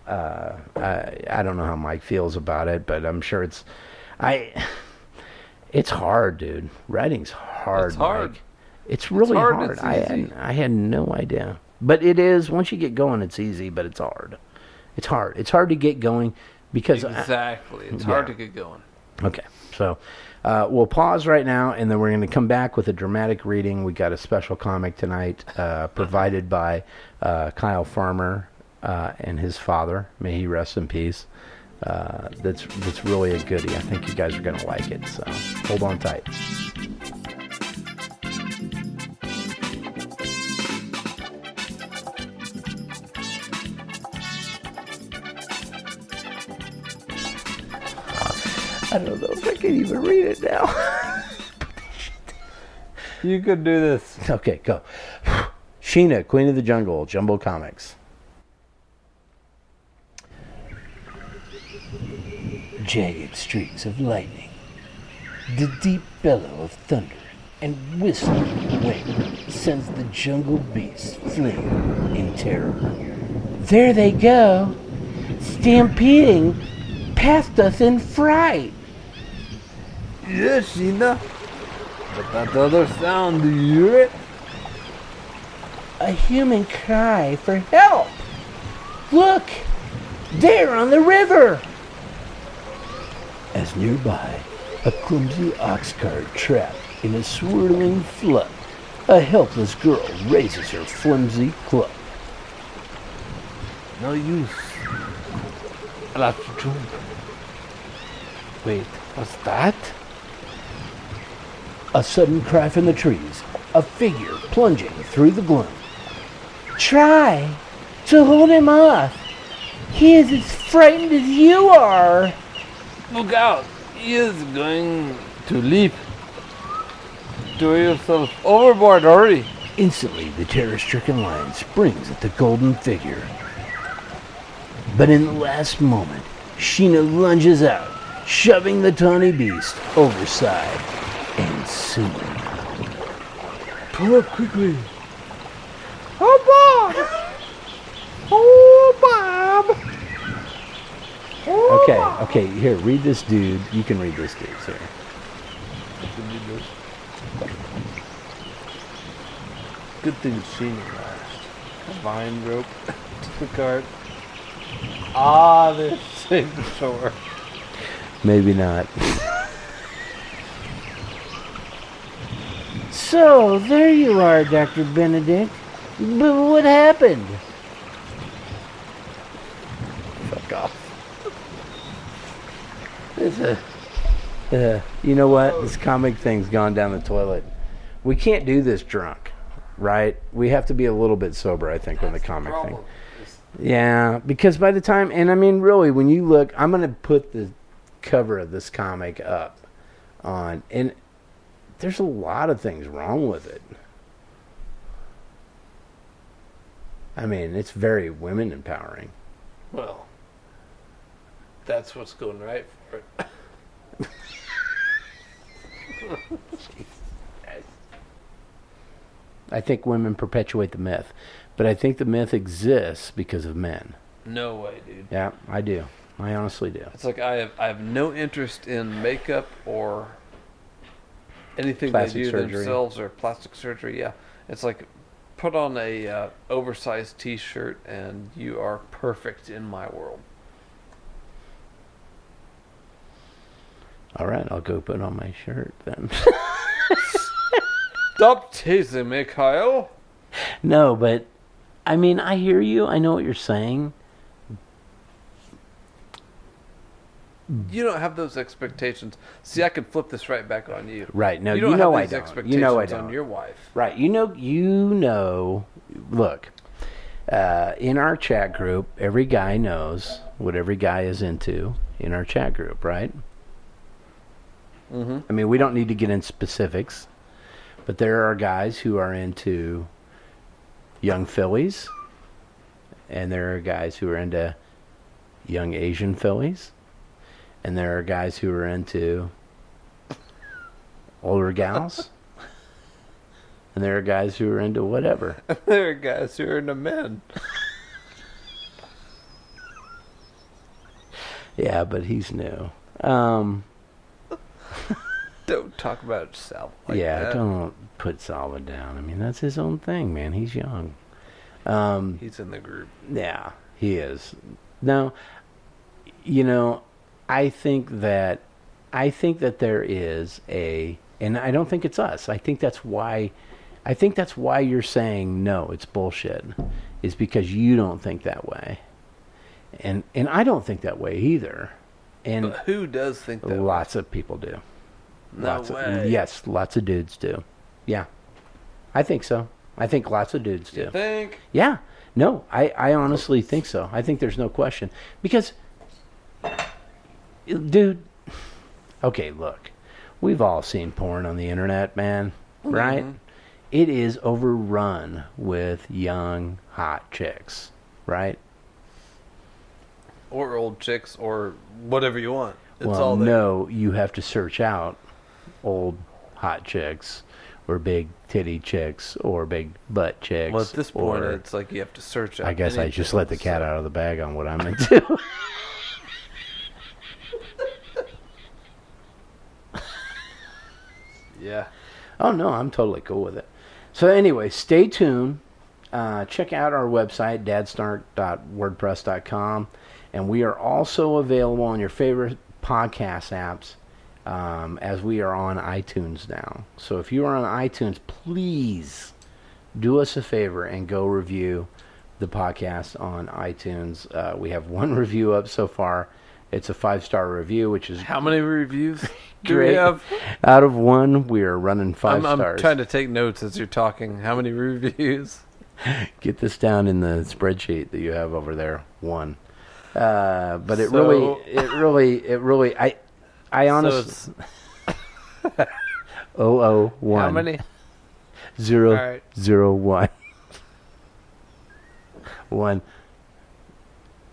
I don't know how Mike feels about it, but I'm sure it's hard, dude. Writing's hard. It's hard. Mike. It's really hard. It's easy. I had no idea. But it is. Once you get going, it's easy, but it's hard. It's hard. It's hard to get going because... Exactly. It's hard to get going. Okay. So we'll pause right now, and then we're going to come back with a dramatic reading. We got a special comic tonight provided by Kyle Farmer and his father. May he rest in peace. That's really a goodie. I think you guys are going to like it. So hold on tight. I don't know if I can even read it now. You could do this. Okay, go. Sheena, Queen of the Jungle, Jumbo Comics. Jagged streaks of lightning, the deep bellow of thunder, and whistling wind sends the jungle beasts fleeing in terror. There they go, stampeding past us in fright. Yes, Sheena. But that other sound, do you hear it? A human cry for help. Look, there on the river. As nearby, a clumsy ox cart trapped in a swirling flood, a helpless girl raises her flimsy club. No use. I'll have to jump. Wait, what's that? A sudden cry from the trees, a figure plunging through the gloom. Try to hold him off. He is as frightened as you are. Look out! He is going to leap. Throw yourself overboard already. Instantly, the terror-stricken lion springs at the golden figure. But in the last moment, Sheena lunges out, shoving the tawny beast overside, and soon... Pull up quickly. Oh, Bob! Oh, Bob! Oh, okay, here, read this dude. You can read this dude, sir. Good thing Sheena last. A vine rope to the cart. They're safe to shore. Maybe not. So, there you are, Dr. Benedict. But what happened? Fuck off. You know what? This comic thing's gone down the toilet. We can't do this drunk, right? We have to be a little bit sober, I think, on the comic thing. Yeah, because by the time, and I mean, really, when you look, I'm going to put the cover of this comic up on, and there's a lot of things wrong with it. I mean, it's very women empowering. Well, that's what's going right for it. I think women perpetuate the myth, but I think the myth exists because of men. No way, dude. Yeah, I do. I honestly do. It's like I have no interest in makeup or anything Plastic they do surgery. themselves or plastic surgery. Yeah, it's like put on a oversized T-shirt and you are perfect in my world. All right, I'll go put on my shirt then. Stop teasing me, Kyle. No, but I mean, I hear you. I know what you're saying. You don't have those expectations. See, I can flip this right back on you. Right. No, you don't you know have I these don't. expectations You know I don't. on your wife. Right. You know, look, in our chat group, every guy knows what every guy is into in our chat group, right? Mm-hmm. I mean, we don't need to get in specifics, but there are guys who are into young fillies, and there are guys who are into young Asian fillies, and there are guys who are into older gals, and there are guys who are into whatever. There are guys who are into men. Yeah, but he's new. Don't talk about Sal like Yeah, that. don't put Salva down. I mean, that's his own thing, man. He's young. He's in the group. Yeah, he is. No, you know, I think that there is and I don't think it's us. I think that's why you're saying no, it's bullshit, is because you don't think that way, and I don't think that way either. And But who does think that? lots of people do. No way. Yes, lots of dudes do. Yeah, I think so. I think lots of dudes do. You think? Yeah. No, I honestly think so. I think there's no question. Because, dude, okay, look. We've all seen porn on the internet, man. Right? Mm-hmm. It is overrun with young, hot chicks. Right? Or old chicks, or whatever you want. It's Well, all there. no, you have to search out old, hot chicks, or big titty chicks, or big butt chicks. Well, at this point, or, it's like you have to search out. I guess I anything, just let the cat so- out of the bag on what I'm into. Yeah. Oh, no, I'm totally cool with it. So anyway, stay tuned. Check out our website, dadsnark.wordpress.com. And we are also available on your favorite podcast apps, as we are on iTunes now. So if you are on iTunes, please do us a favor and go review the podcast on iTunes. We have one review up so far. It's a 5-star review, which is How many reviews do great. we have? Out of one, we are running 5 I'm stars. trying to take notes as you're talking. How many reviews? Get this down in the spreadsheet that you have over there. 1. But it So- really, I honestly, So 001. how many? 0, All right. 01. 1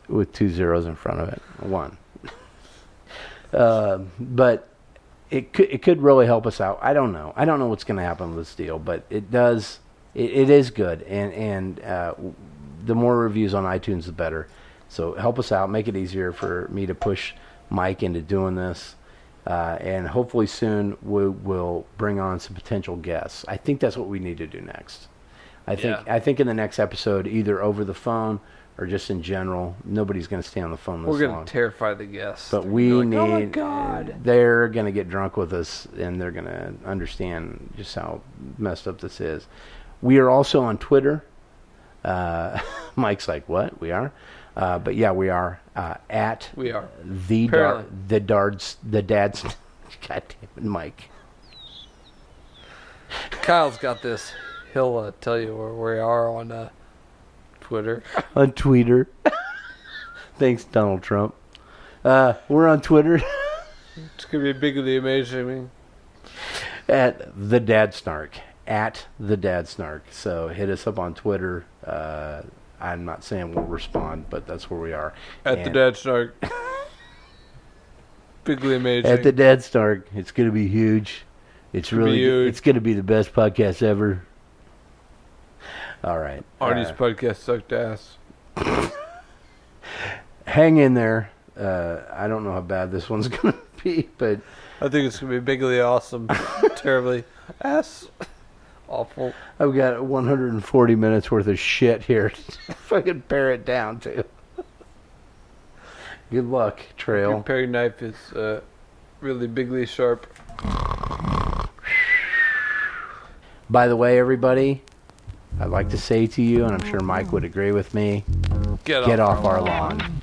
with 2 zeros in front of it. 1. But it could really help us out. I don't know what's going to happen with this deal, but it does. It is good, and the more reviews on iTunes, the better. So help us out, make it easier for me to push Mike into doing this, and hopefully soon we'll bring on some potential guests. I think that's what we need to do next. I think in the next episode, either over the phone or just in general, nobody's going to stay on the phone this We're going long. to terrify the guests. But They're we gonna be need. like, oh my God. They're going to get drunk with us, and they're going to understand just how messed up this is. We are also on Twitter. Mike's like, "What? We are?" But yeah, we are at We are. the Apparently. dad's. God damn it, Mike. Kyle's got this. He'll tell you where we are on Twitter. On Twitter. Thanks, Donald Trump. We're on Twitter It's going to be bigly amazing. at the Dad Snark. At the Dad Snark. So hit us up on Twitter. I'm not saying we'll respond, but that's where we are. At the And Dad Snark. Bigly amazing. At the Dad Snark. It's going to be huge. It's gonna be really huge. It's going to be the best podcast ever. All right. Arnie's podcast sucked ass. Hang in there. I don't know how bad this one's going to be, but I think it's going to be bigly awesome. Terribly ass awful. I've got 140 minutes worth of shit here to fucking pare it down to. Good luck, Trail. Your paring knife is really bigly sharp. By the way, everybody, I'd like to say to you, and I'm sure Mike would agree with me, get off our lawn.